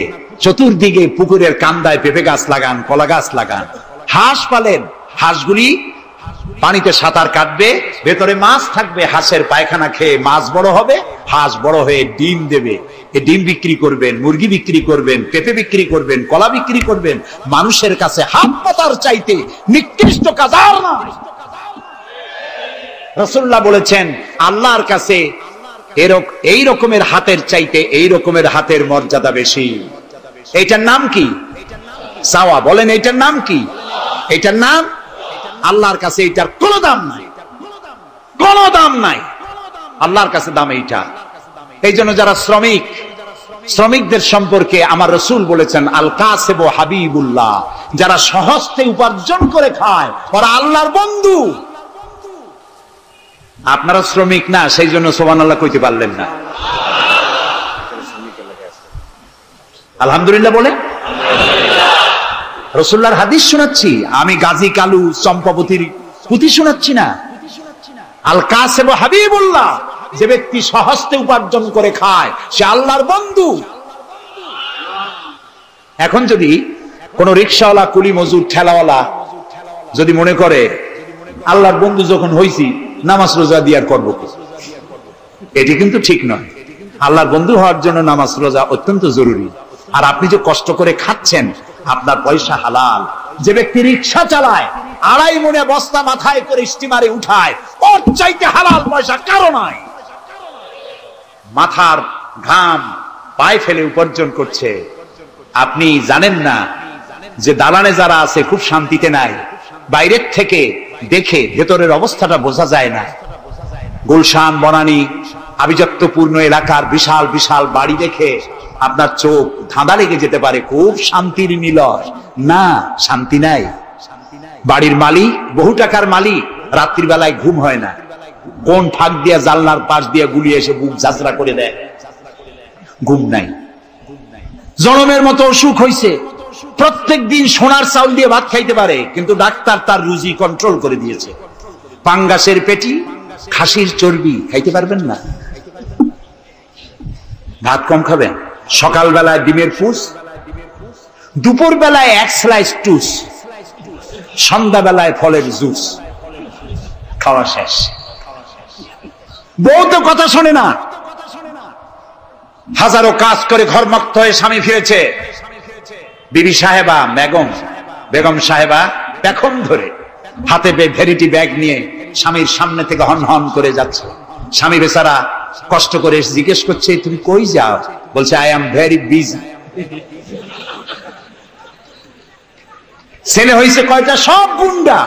চতুর্দিকে পুকুরের কান্দায় পেঁপে গাছ লাগান, কলা গাছ লাগান, হাঁস পালেন, হাঁসগুলি পানিতে সাঁতার কাটবে, ভেতরে মাছ থাকবে, হাঁসের পায়খানা খেয়ে মাছ বড় হবে, হাঁস বড় হয়ে ডিম দেবে। এই ডিম বিক্রি করবেন, মুরগি বিক্রি করবেন, পেঁপে বিক্রি করবেন, কলা বিক্রি করবেন। মানুষের কাছে হাত পাতার চাইতে নিকৃষ্ট কাজ আর নয়। রাসূলুল্লাহ বলেছেন, আল্লাহর কাছে এই রকমের হাতের চাইতে এই রকমের হাতের মর্যাদা বেশি। এইটার নাম কি? চাওয়া। বলেন এইটার নাম কি? এইটার নাম আল্লাহর কাছে এইটার কোনো দাম নাই, কোনো দাম নাই। আল্লাহর কাছে দাম এইটা। এই জন্য যারা শ্রমিকদের সম্পর্কে আমার রাসূল বলেছেন, আল কাসিব হাবিবুল্লাহ, যারা সহজে উপার্জন করে খায় ওরা আল্লাহর বন্ধু। আপনারা শ্রমিক না, সেই জন্য সুবহানাল্লাহ কইতে পারলেন না। আলহামদুলিল্লাহ বলে। রাসূলুল্লাহর হাদিস শোনাচ্ছি, আমি গাজী কালু চম্পাবতীর পুঁথি শোনাচ্ছি না। আল কাসিব হাবিবুল্লাহ, যে ব্যক্তি সহজে উপার্জন করে খায় সে আল্লাহর বন্ধু। এখন যদি কোন রিকশাওয়ালা, কুলি মজুর, ঠেলাওয়ালা যদি মনে করে আল্লাহর বন্ধু যখন হইছি নামাজ রোজা দিয়ে আর করবো কি, এটি কিন্তু ঠিক নয়। আল্লাহর বন্ধু হওয়ার জন্য নামাজ রোজা অত্যন্ত জরুরি। আর আপনি যে কষ্ট করে খাচ্ছেন, আপনার পয়সা হালাল। যে ব্যক্তি রিকশা চালায়, 2.5 মনে বস্তা মাথায় করে স্টিমারে উঠায়, ওর চাইতে হালাল পয়সা কারো নাই। মাথার ঘাম পায়ে ফেলে উপার্জন করছে। আপনি জানেন না যে দালানে যারা আছে খুব শান্তিতে নাই। বাইরের থেকে দেখে ভেতরের অবস্থাটা বোঝা যায় না। গুলশান, বনানী, আভিজাত্যপূর্ণ এলাকার বিশাল বিশাল বাড়ি দেখে আপনার চোখ ধাঁধা লেগে যেতে পারে, খুব শান্তির নিলয়। না, শান্তি নাই। বাড়ির মালিক, বহু টাকার মালিক, রাত্রির বেলায় ঘুম হয় না, কোন ফাঁক দিয়া জানলার পাশ দিয়ে গুলি এসে বুক ঝাঁচড়া করে দেয়, ঘুম নাই। জনমের মতো অসুখ হইছে, প্রত্যেক দিন সোনার চাউল দিয়ে ভাত খাইতে পারে, কিন্তু ডাক্তার তার রুজি কন্ট্রোল করে দিয়েছে। পাঙ্গাসের পেটি, খাসির চর্বি খাইতে পারবেন না, ভাত কম খাবেন। সকালবেলায় ডিমের পুষ, দুপুর বেলায় এক স্লাইস টুস, সন্ধ্যাবেলায় ফলের জুস, খাওয়া শেষ। বউ তো কথা শোনে না, হাজারো কাজ করে ঘরমুক্ত হয়ে স্বামী ফিরেছে, বিবি সাহেবা বেগম সাহেবা পেখম ধরে হাতে ভ্যানিটি ব্যাগ নিয়ে স্বামীর সামনে থেকে হন হন করে যাচ্ছে। স্বামী বেচারা কষ্ট করে জিজ্ঞেস করছে, তুমি কই যাও? বলছে, আই এম ভেরি বিজি। ছেলে হয়েছে কয়টা? সব গুন্ডা,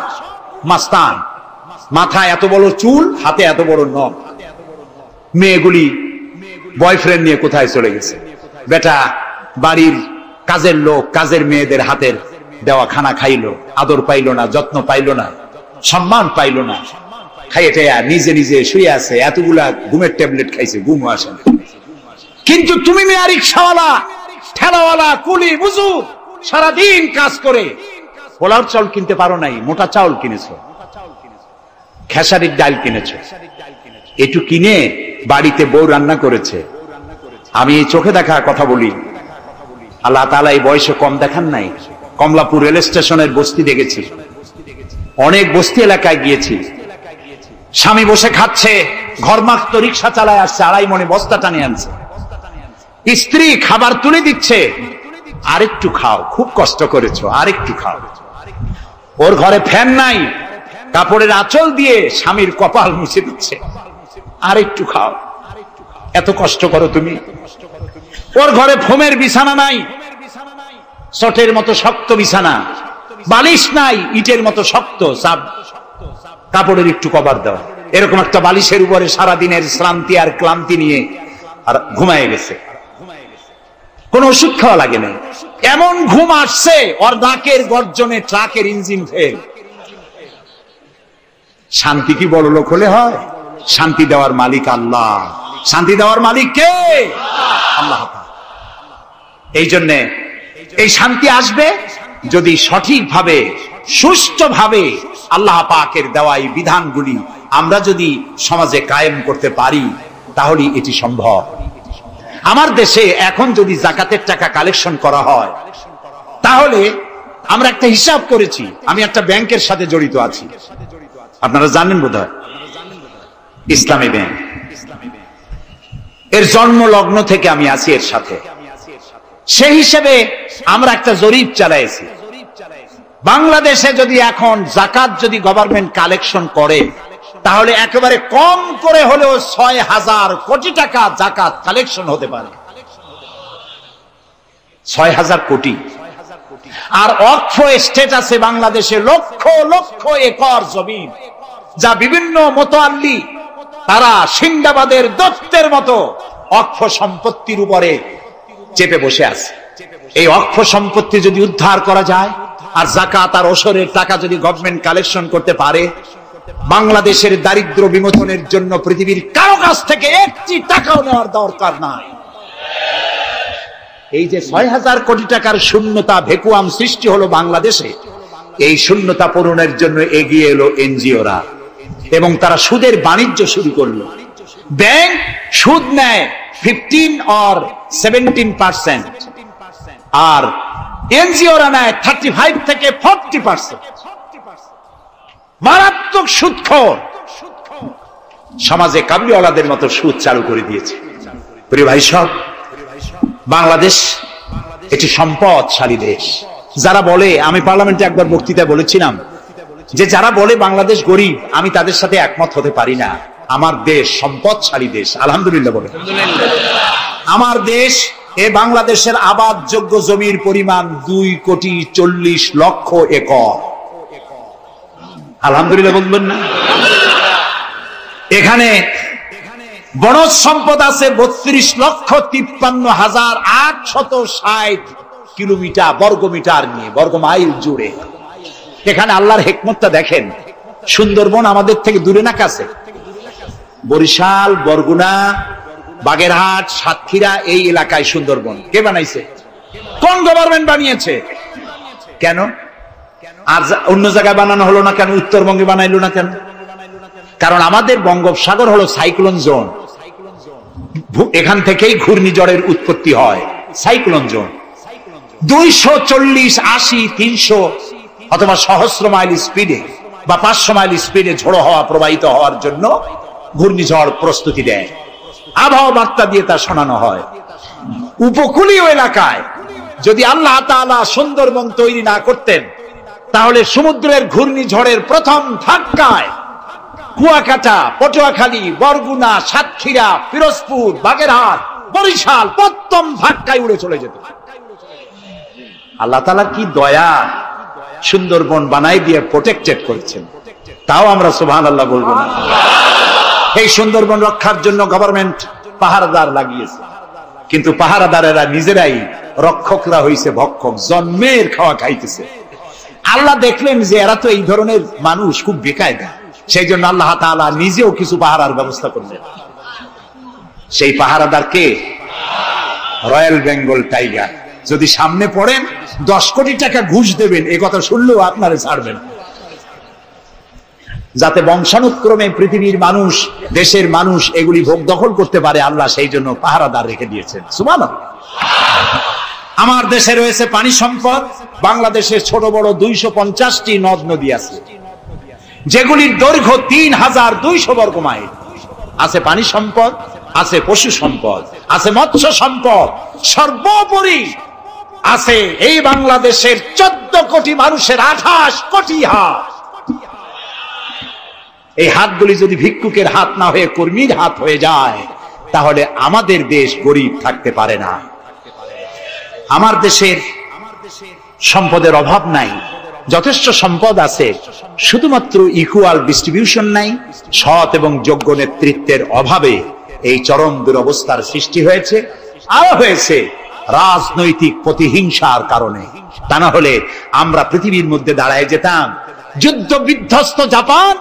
মাস্তান, মাথায় এত বড় চুল, হাতে এত বড় নখ। মেয়েগুলি বয়ফ্রেন্ড নিয়ে কোথায় চলে গেছে? বেটা বাড়ির কাজের লোক, কাজের মেয়েদের হাতের দেওয়া খানা খাইলো, আদর পাইলো না, যত্ন পাইলো না, সম্মান পাইলো না, খাইয়ে নিজে নিজে শুয়ে আছে, এতগুলা ঘুমের ট্যাবলেট খাইছে, ঘুম আসে না। কিন্তু তুমি মেয়া রিক্সাওয়ালা, ঠেলাওয়ালা, কুলি মজুর, সারাদিন কাজ করে পোলার চাউল কিনতে পারো নাই, মোটা চাউল কিনেছো, খেসারির ডাল কিনেছো, একটু কিনে বাড়িতে বউ রান্না করেছে। আমি এই চোখে দেখা কথা বলি, আল্লাহ তাআলা এই বয়সে কম দেখান নাই। কমলাপুর রেল স্টেশনের বস্তি দেখেছি, অনেক বস্তি এলাকায় গিয়েছি। স্বামী বসে খাচ্ছে, ঘরমাক্ত রিক্সা চালায় আসছে, 2.5 মণে বস্তা টানে আনছে, স্ত্রী খাবার তুলে দিচ্ছে, আরেকটু খাও, খুব কষ্ট করেছো, আরেকটু খাও। ওর ঘরে ফ্যান নাই, কাপড়ের আঁচল দিয়ে স্বামীর কপাল মুছে দিচ্ছে, আরেকটু খাও, এত কষ্ট করো তুমি। ওর ঘরে ফোমের বিছানা নাই, চটের মতো শক্ত বিছানা, বালিশ নাই, ইটের মতো শক্ত, কাপড়ের একটু কভার দেওয়া, এরকম একটা বালিশের উপরে সারাদিনের শ্রান্তি আর ক্লান্তি নিয়ে আর ঘুমায় গেছে। কোন ওষুধ খাওয়া লাগে না, এমন ঘুম আসছে ওর নাকের গর্জনে ট্রাকের ইঞ্জিন ফেল। শান্তি কি বড় লোক হলে হয়? শান্তি দেওয়ার মালিক আল্লাহ। শান্তি দেওয়ার মালিক কে? আল্লাহ। এই জন্য এই শান্তি আসবে যদি সঠিকভাবে, সুষ্ঠুভাবে আল্লাহ পাকের দেওয়া এই বিধানগুলি আমরা যদি সমাজে কায়েম করতে পারি, তাহলে এটি সম্ভব। আমার দেশে এখন যদি জাকাতের টাকা কালেকশন করা হয়, তাহলে আমরা একটা হিসাব করেছি, আমি একটা ব্যাংকের সাথে জড়িত আছি, আপনারা জানেন বোধহয়, ইসলামী ব্যাংক। এর জন্ম লগ্ন থেকে আমি আছি এর সাথে। সেই হিসেবে আমরা একটা জরিপ চালাইছি, বাংলাদেশে যদি এখন জাকাত যদি গভর্নমেন্ট কালেকশন করে, তাহলে একেবারে কম করে হলেও 6,000 কোটি টাকা জাকাত কালেকশন হতে পারে। 6,000 কোটি। আর ওয়াকফ এস্টেট আছে বাংলাদেশে লক্ষ লক্ষ একর জমিন, যা বিভিন্ন মোতাল্লি তারা সিন্দাবাদের দত্তের মতো ওয়াকফ সম্পত্তির উপরে চেপে বসে আছে। এই ওয়াকফ সম্পত্তি যদি উদ্ধার করা যায়, আর যাকাত আর ওশরের টাকা যদি গভর্নমেন্ট কালেকশন করতে পারে, বাংলাদেশের দারিদ্র বিমোচনের জন্য পৃথিবীর কারো কাছ থেকে একটি টাকাও নেওয়ার দরকার নাই। এই যে 6,000 কোটি টাকার শূন্যতা, ভ্যাকুয়াম সৃষ্টি হলো বাংলাদেশে, এই শূন্যতা পূরণের জন্য এগিয়ে এলো এনজিওরা, এবং তারা সুদের বাণিজ্য শুরু করলো। ব্যাংক সুদ নেয় 15 or 17%, আর এনজিওরা নেয় 35 থেকে 40%। মারাত্মক সুদখোর। সমাজে কাবলিওয়ালাদের মতো সুদ চালু করে দিয়েছে। প্রিয় ভাই সব, বাংলাদেশ এটি সম্পদশালী দেশ। যারা বলে, আমি পার্লামেন্টে একবার বক্তৃতায় বলেছিলাম যে যারা বলে বাংলাদেশ গরিব, আমি তাদের সাথে একমত হতে পারি না। আমার দেশ সম্পদশালী দেশ, আলহামদুলিল্লাহ বলে। আমার দেশ, এ বাংলাদেশের আবাদযোগ্য জমির পরিমাণ 2,40,00,000 একর। আলহামদুলিল্লাহ বলবেন না? এখানে বনজ সম্পদ আছে 32,53,860 কিলোমিটার বর্গমিটার নিয়ে, বর্গমাইল জুড়ে। এখানে আল্লাহর হিকমতটা দেখেন। সুন্দরবন আমাদের থেকে দূরে না কাছে? বরিশাল, বরগুনা, বাগেরহাট, সাতক্ষীরা এই এলাকায় সুন্দরবন কে বানাইছে? কোন গভর্নমেন্ট বানিয়েছে? কেন আর অন্য জায়গায় বানানো হলো না কেন? উত্তরবঙ্গে বানাইলো না কেন? কারণ আমাদের বঙ্গোপসাগর হলো সাইক্লোন জোন, এখান থেকেই ঘূর্ণিঝড়ের উৎপত্তি হয়। সাইক্লোন জোন 240, 80, 300 অথবা সহস্র মাইল স্পিডে বা 500 মাইল স্পিডে ঝোড়ো হওয়া প্রবাহিত হওয়ার জন্য ঘূর্ণিঝড় প্রস্তুতি দেয়। আবহাওয়া বার্তা দিয়ে তা শোনানো হয়। উপকূলীয় এলাকায় যদি আল্লাহ তাআলা সুন্দরবন তৈরি না করতেন, তাহলে সমুদ্রের ঘূর্ণিঝড়ের প্রথম ধাক্কায় কুয়াকাটা, পটুয়াখালী, বরগুনা, সাতক্ষীরা, পিরোজপুর, বাগেরহাট, বরিশাল প্রথম ধাক্কায় উড়ে চলে যেত। আল্লাহ তাআলা কি দয়া, সুন্দরবন বানাই দিয়ে প্রোটেক্টেড করেছেন। তাও আমরা সুবহানাল্লাহ বলবো না। এই সুন্দরবন রক্ষার জন্য গভর্নমেন্ট পাহারাদার লাগিয়েছে, কিন্তু পাহারাদারেরা নিজেরাই রক্ষকরা হইছে ভক্ষক, জন্মের খাওয়া খাইতেছে। আল্লাহ দেখলেন যে এরা তো এই ধরনের মানুষ খুব বেকায়দা, সেই জন্য আল্লাহ তাআলা নিজেও কিছু পাহারার ব্যবস্থা করলেন। সেই পাহারাদার কে? Royal Bengal tiger. যদি সামনে পড়েন 10 কোটি টাকা ঘুষ দেবেন, এ কথা শুনলেও আপনারা ছাড়বেন, যাতে বংশানুক্রমে পৃথিবীর মানুষ, দেশের মানুষ এগুলি ভোগ দখল করতে পারে। আল্লাহ সেই জন্য পাহারাদার রেখে দিয়েছেন। সুবহানাল্লাহ। আমার দেশে রয়েছে পানি সম্পদ। বাংলাদেশের ছোট বড় 250টি নদ নদী আছে, যেগুলির দৈর্ঘ্য 3200 বর্গ মাইল। আছে পানি সম্পদ, আছে পশু সম্পদ, আছে মৎস্য সম্পদ, সর্বোপরি আছে এই বাংলাদেশের 14 কোটি মানুষের 28 কোটি হাত। এই হাতগুলি যদি ভিক্ষুকের হাত না হয়ে কর্মীর হাত হয়ে যায়, তাহলে আমাদের দেশ গরিব থাকতে পারে না। আমার দেশের সম্পদের অভাব নাই, যথেষ্ট সম্পদ আছে, শুধুমাত্র ইকুয়াল ডিস্ট্রিবিউশন নাই। সৎ এবং যোগ্য নেতৃত্বের অভাবে এই চরম দুরবস্থার সৃষ্টি হয়েছে। আরো হয়েছে রাজনৈতিক প্রতিহিংসার কারণে। তা না হলে আমরা পৃথিবীর মধ্যে দাঁড়ায় যেতাম। যুদ্ধ বিধ্বস্ত জাপান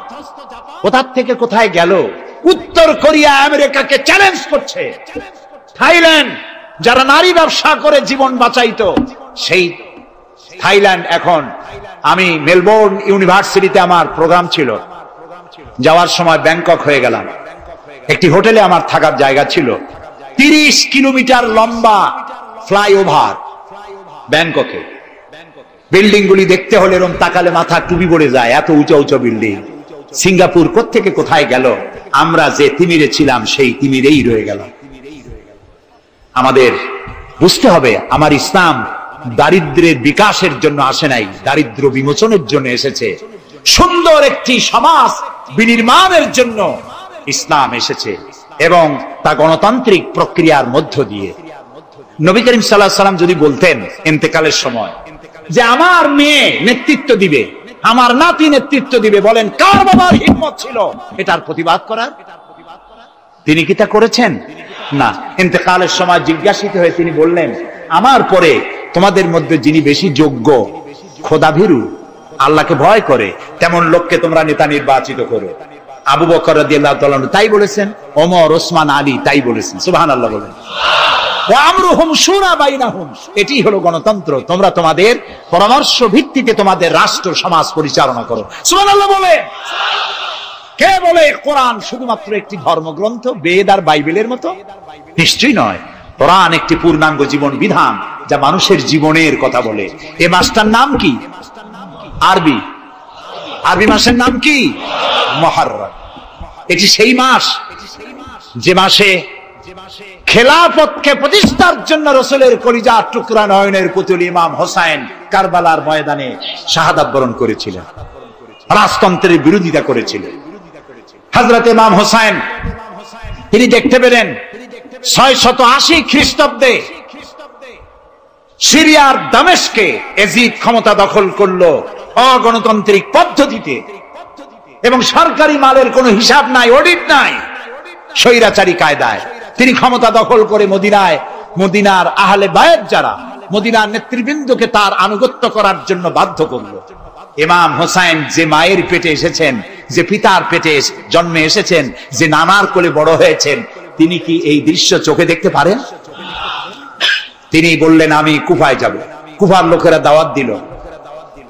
কোথার থেকে কোথায় গেল? উত্তর কোরিয়া আমেরিকাকে চ্যালেঞ্জ করছে। থাইল্যান্ড যারা নারী ব্যবসা করে জীবন বাঁচাইতো, সেই থাইল্যান্ড এখন, আমি মেলবোর্ন ইউনিভার্সিটিতে আমার প্রোগ্রাম ছিল, যাওয়ার সময় ব্যাংকক হয়ে গেলাম। একটি হোটেলে আমার থাকার জায়গা ছিল। 30 কিলোমিটার লম্বা ফ্লাইওভার ব্যাংককে। বিল্ডিং গুলি দেখতে হলে এরকম তাকালে মাথা টুপি পড়ে যায়, এত উঁচু উঁচু বিল্ডিং। সিঙ্গাপুর কোত্থেকে কোথায় গেল? আমরা যে তিমিরে ছিলাম সেই তিমিরেই রয়ে গেল। আমাদের বুঝতে হবে, আমার ইসলাম দারিদ্র্যের বিকাশের জন্য আসে নাই, দারিদ্র বিমোচনের জন্য এসেছে। সুন্দর একটি সমাজ বিনির্মাণের জন্য ইসলাম এসেছে, এবং তা গণতান্ত্রিক প্রক্রিয়ার মধ্য দিয়ে। নবী করিম সাল্লাল্লাহু আলাইহি ওয়াসাল্লাম যদি বলতেন ইন্তেকালের সময় যে আমার মেয়ে নেতৃত্ব দিবে, আমার নাতি নেতৃত্ব দিবে, বলেন কার বাবার হিম্মত ছিল এটার প্রতিবাদ করার? তিনি কি তা করেছেন? না। ইন্তেকালের সময় জিজ্ঞাসিত হয়ে তিনি বললেন, আমার পরে তোমাদের মধ্যে যিনি বেশি যোগ্য, খোদাভীরু, আল্লাহকে ভয় করে, তেমন লোককে তোমরা নেতা নির্বাচিত করো। আবু বকর রাদিয়াল্লাহু তাআলা তাই বলেছেন, ওমর, ওসমান, আলী তাই বলেছেন। সুবহানাল্লাহ বলেন। ওয়া আমরুহুম শুরা বাইনাহুম, এটি হলো গণতন্ত্র। তোমরা তোমাদের পরামর্শ ভিত্তিতে তোমাদের রাষ্ট্র সমাজ পরিচালনা করো। সুবহানাল্লাহ বলে। কে বলে কোরআন শুধুমাত্র একটি ধর্মগ্রন্থ, বেদ আর বাইবেলের মতো? নিশ্চয়ই নয়। কোরআন একটি পূর্ণাঙ্গ জীবন বিধান, যা মানুষের জীবনের কথা বলে। এ মাসটার নাম কি? আরবি। আরবি মাসের নাম কি? মুহররম। এটি সেই মাস যে মাসে খেলাফতকে প্রতিষ্ঠার জন্য রাসূলের কলিজার টুকরা নয়নের পুতুল ইমাম হোসেন কারবালার ময়দানে শাহাদাত বরণ করেছিলেন, রাজতন্ত্রের বিরোধিতা করেছিলেন। হযরত ইমাম হোসেন তিনি দেখতে পেলেন 680 খ্রিস্টাব্দে সিরিয়ার দামেস্কে এজিদ ক্ষমতা দখল করলো অগণতান্ত্রিক পদ্ধতিতে, এবং সরকারি মালের কোনো হিসাব নাই, অডিট নাই। স্বৈরাচারী কায়দায় তিনি ক্ষমতা দখল করে মদিনার আহলে বায়াত যারা মদিনার নেতৃবৃন্দকে তার আনুগত্য করার জন্য বাধ্য করলো। ইমাম হোসাইন যে মায়ের পেটে এসেছেন, যে পিতার পেটে জন্মে এসেছেন, যে নানার কোলে বড় হয়েছেন, তিনি কি এই দৃশ্য চোখে দেখতে পারেন? তিনি বললেন আমি কুফায় যাব। কুফার লোকেরা দাওয়াত দিল,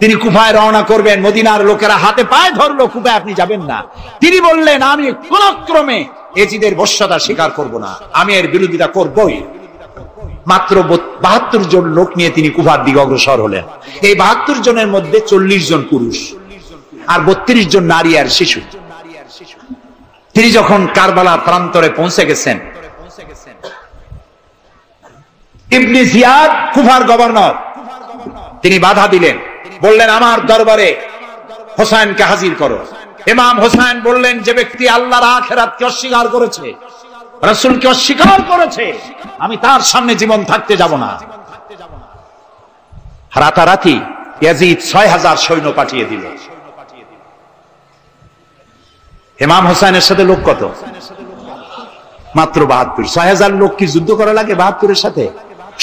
তিনি কুফায় রওনা করবেন। মদিনার লোকেরা হাতে পায়ে ধরলো, কুফায় আপনি যাবেন না। তিনি বললেন আমি কোন ক্রমে এজিদের বশ্যতা স্বীকার করব না, আমি এর বিরোধিতা করবই। মাত্র 72 জন লোক নিয়ে তিনি কুফার দিকে অগ্রসর হলেন। এই 72 জনের মধ্যে 40 জন পুরুষ আর 32 জন নারী আর শিশু। তিনি যখন কারবালার প্রান্তরে পৌঁছে গেছেন, ইবনে জিয়াদ কুফার গভর্নর, তিনি বাধা দিলেন, বললেন আমার দরবারে হোসাইনকে হাজির করো। ইমাম হোসাইন বললেন যে ব্যক্তি আল্লাহর আখিরাতকে অস্বীকার করেছে, রাসূলকে অস্বীকার করেছে, আমি তার সামনে জীবন থাকতে যাব না। রাতারাতি ইয়াজিদ 6000 সৈন্য পাঠিয়ে দিল। ইমাম হোসাইনের সাথে লোক কত? মাত্র 72। 6000 লোক কি যুদ্ধ করা লাগে 72-এর সাথে?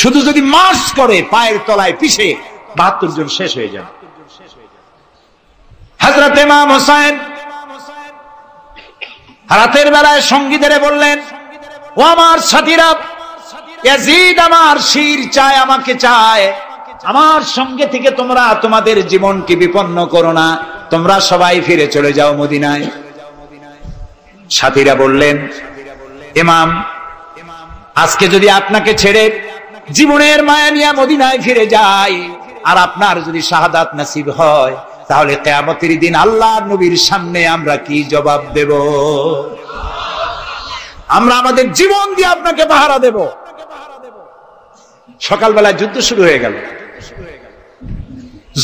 শুধু যদি মার্চ করে পায়ের তলায় পিছে 72 জন শেষ হয়ে যাবে। হযরত ইমাম হোসাইন রাতের বেলায় সঙ্গীদের বললেন, ও আমার সাথীরা, ইয়াজিদ আমার শির চায়, আমাকে চায়, আমার সঙ্গে থেকে তোমরা তোমাদের জীবনকে বিপন্ন করো না, তোমরা সবাই ফিরে চলে যাও মদিনায়। সাথীরা বললেন, ইমাম আজকে যদি আপনাকে ছেড়ে জীবনের মায়া নিয়ে মদিনায় ফিরে যাই, আর আপনার যদি শাহাদাত নসিব হয়, তাহলে কিয়ামতের দিন আল্লাহর নবীর সামনে আমরা কি জবাব দেব? আমরা আমাদের জীবন দিয়ে আপনাকে পাহারা দেব। সকালবেলা যুদ্ধ শুরু হয়ে গেল।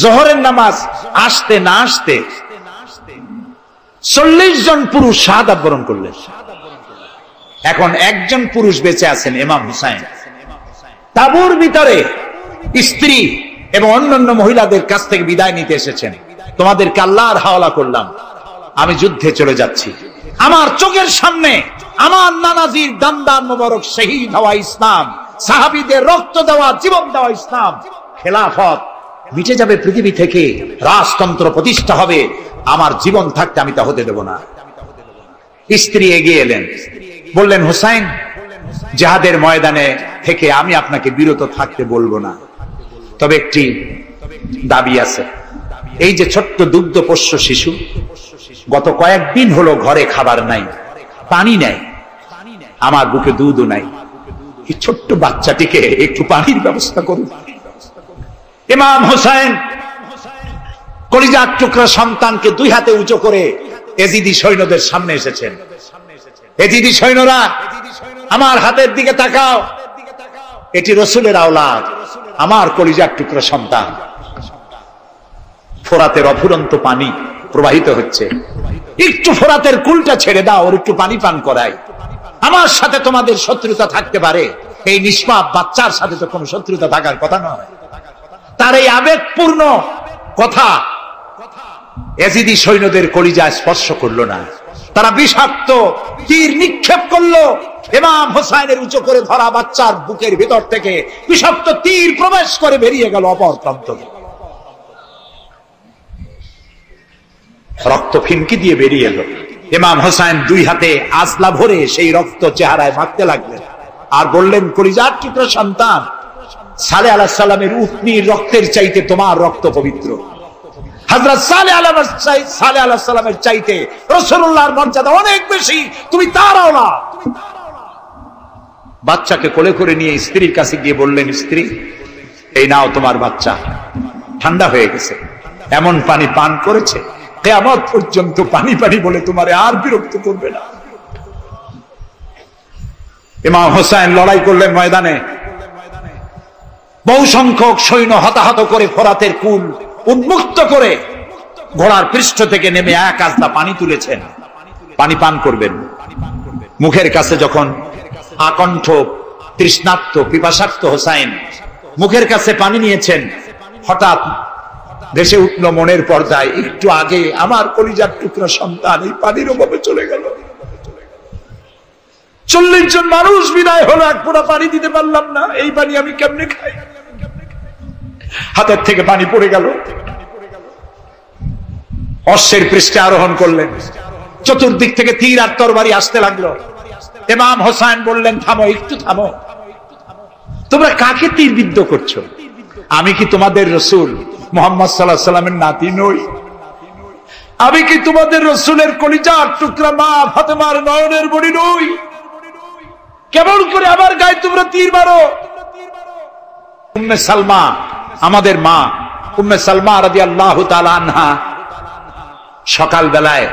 জোহরের নামাজ আসতে না আসতে 40 জন পুরুষ শাহাদাত বরণ করলেন। এখন একজন পুরুষ বেঁচে আছেন, ইমাম হুসাইন। তাবুর ভিতরে স্ত্রী এবং অন্যান্য মহিলাদের কাছ থেকে বিদায় নিতে এসেছেন। তোমাদেরকে আল্লাহর হাওলা করলাম, আমি যুদ্ধে চলে যাচ্ছি। আমার চোখের সামনে আমার নানাজির দান্দান মোবারক শহীদ হওয়া ইসলাম, সাহাবীদের রক্ত দেওয়া, জীবন দেওয়া ইসলাম, খেলাফত মিটে যাবে পৃথিবী থেকে, রাজতন্ত্র প্রতিষ্ঠা হবে, আমার জীবন থাকতে আমি তা হতে দেব না। স্ত্রী এগিয়ে এলেন, বললেন, হুসাইন, জিহাদের ময়দানে থেকে আমি আপনাকে বিরত থাকতে বলবো না, তবে একটি দাবি আছে। এই যে ছোট্ট দুগ্ধপোষ্য শিশু, গত কয়েকদিন হলো ঘরে খাবার নাই, পানি নাই, আমার বুকে দুধও নাই, এই ছোট্ট বাচ্চাটিকে একটু পানির ব্যবস্থা করুন। ইমাম হোসেন কলিজার টুকরা সন্তানকে দুই হাতে উঁচু করে এজিদি সৈন্যদের সামনে এসেছেন। এজিদি সৈন্যরা, আমার হাতের দিকে তাকাও, এটি রসুলের আওলাদ, আমার কলিজার টুকরা সন্তান। ফোরাতের অফুরন্ত পানি প্রবাহিত হচ্ছে, একটু ফোরাতের কুলটা ছেড়ে দাও, ওর একটু পানি পান করাই। আমার সাথে তোমাদের শত্রুতা থাকতে পারে, এই নিষ্পাপ বাচ্চার সাথে তো কোনো শত্রুতা থাকার কথা নয়। তার এই আবেগপূর্ণ কথা এজিদি সৈন্যদের কলিজায় স্পর্শ করলো না। তারা বিষাক্ত তীর নিক্ষেপ করলো। ইমাম হোসাইনের উঁচু করে ধরা বাচ্চার বুকের ভিতর থেকে বিষাক্ত তীর প্রবেশ করে বেরিয়ে গেল অপর প্রান্ত, রক্ত ফিনকি দিয়ে বেরিয়ে এলো। ইমাম হোসাইন দুই হাতে আজলা ভরে সেই রক্ত চেহারায় মাখতে লাগলেন আর বললেন, কলিজার টুকরা সন্তান, সালেহ আলাইহিস সালামের উটনির রক্তের চাইতে তোমার রক্ত পবিত্র। হযরত সালেহ আলাইহিস সালামের চাইতে রাসূলুল্লাহর মর্যাদা অনেক বেশি, তুমি তার আওলাদ। বাচ্চাকে কোলে করে নিয়ে স্ত্রীর কাছে গিয়ে বললেন, স্ত্রী, এই নাও তোমার বাচ্চা, ঠান্ডা হয়ে গেছে, এমন পানি পান করেছে কিয়ামত পর্যন্ত পানি পানি বলে তোমারে আর বিরক্ত করবে না। ইমাম হোসেন লড়াই করলেন ময়দানে, বহু সংখ্যক সৈন্য হতাহত করে ফোরাতের কুল উন্মুক্ত করে ঘোড়ার পৃষ্ঠ থেকে নেমে এক আজলা পানি তুলেছেন, পানি পান করবেন। মুখের কাছে যখন আকণ্ঠ তৃষ্ণার্ত পিপাসার্ত হোসাইন মুখের কাছে পানি নিয়েছেন, হঠাৎ ভেসে উঠল মনের পর্দায়, একটু আগে আমার কলিজার টুকরা সন্তান এই পানির অভাবে চলে গেল। 40 জন মানুষ বিদায় হলো, এক ফোঁটা পানি দিতে পারলাম না। এই পানি আমি কেমনে খাই? হাতের থেকে পানি পড়ে গেল। অশ্বের পৃষ্ঠে আরোহণ করলেন, চতুর্দিক থেকে তীর আর তরবারি আসতে লাগলো। ইমাম হোসেন বললেন, থামো, একটু থামো, তোমরা কাকে তীর বিদ্ধ করছো? আমি কি তোমাদের রসুল মুহাম্মদ সাল্লাল্লাহু আলাইহি ওয়াসাল্লামের নাতি নই? আমি কি তোমাদের রসুলের কলিজার টুকরা মা ফাতেমার নয়নের মণি নই? কেমন করে আমার গায়ে তোমরা তীর মারো? উম্মে সালমা, আমাদের মা উম্মে সালমা রাদিয়াল্লাহু তাআলা আনহা, সকাল বেলায়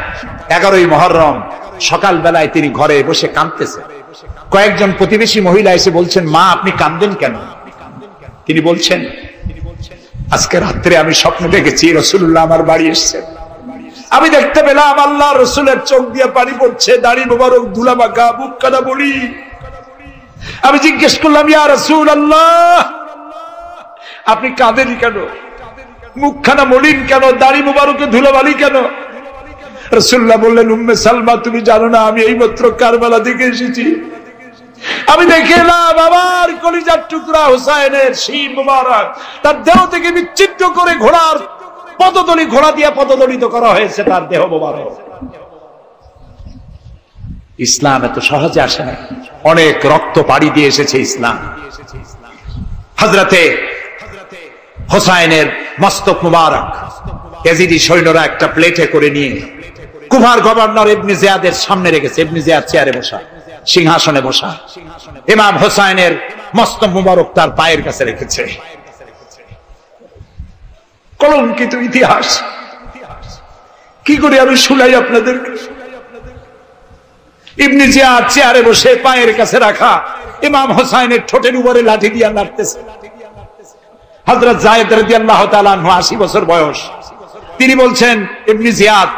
11ই মুহররম সকাল বেলায় তিনি ঘরে বসে কাঁদতেছেন। কয়েকজন প্রতিবেশী মহিলা এসে বলছেন, মা আপনি কাঁদেন কেন? তিনি বলছেন, আজকে রাত্রে আমি স্বপ্ন দেখেছি রাসূলুল্লাহ আমার বাড়ি এসেছেন। আমি দেখতে পেলাম আল্লাহ রসুলের চোখ দিয়ে পানি পড়ছে, দাড়ি মোবারক ধুলা মাখা, বুক কাটা বলি। আমি জিজ্ঞেস করলাম, ইয়া রাসূলুল্লাহ আপনি কাঁদেন কেন? মুখখানা মলিন কেন? দাড়ি মোবারকে ধুলাবালি কেন? রাসূলুল্লাহ বললেন, উম্মে সালমা তুমি জানো না আমি এইমাত্র কারবালা থেকে এসেছি। আমি দেখে এলাম আমার কলিজার টুকরা হুসাইনের শির মোবারক তার দেহ থেকে বিচ্ছিন্ন করে ঘোড়ার পদতলি, ঘোড়া দিয়ে পদদলিত করা হয়েছে তার দেহ মোবারক। ইসলাম এত সহজে আসে না, অনেক রক্ত পাড়ি দিয়ে এসেছে ইসলাম। হযরতে হোসাইনের মস্তক মুবারক ইয়াজিদি সৈন্যরা একটা প্লেটে করে নিয়ে কুফার গভর্নর ইবনে জিয়াদের সামনে রেখেছে। ইবনে জিয়াদ চেয়ারে বসা, সিংহাসনে বসা, ইমাম হোসাইনের মস্তক মুবারক তার পায়ের কাছে রেখেছে। কলঙ্কিত ইতিহাস, কি করে আমি শুনাই আপনাদের? ইবনে জিয়াদ চেয়ারে বসে পায়ের কাছে রাখা ইমাম হোসাইনের ঠোঁটের উপরে লাঠি দিয়ে নাড়তেছে। হযরত যায়েদ রাদিয়াল্লাহু তাআলা আনহু 80 বছর বয়স, তিনি বলছেন, ইবনে জিয়াদ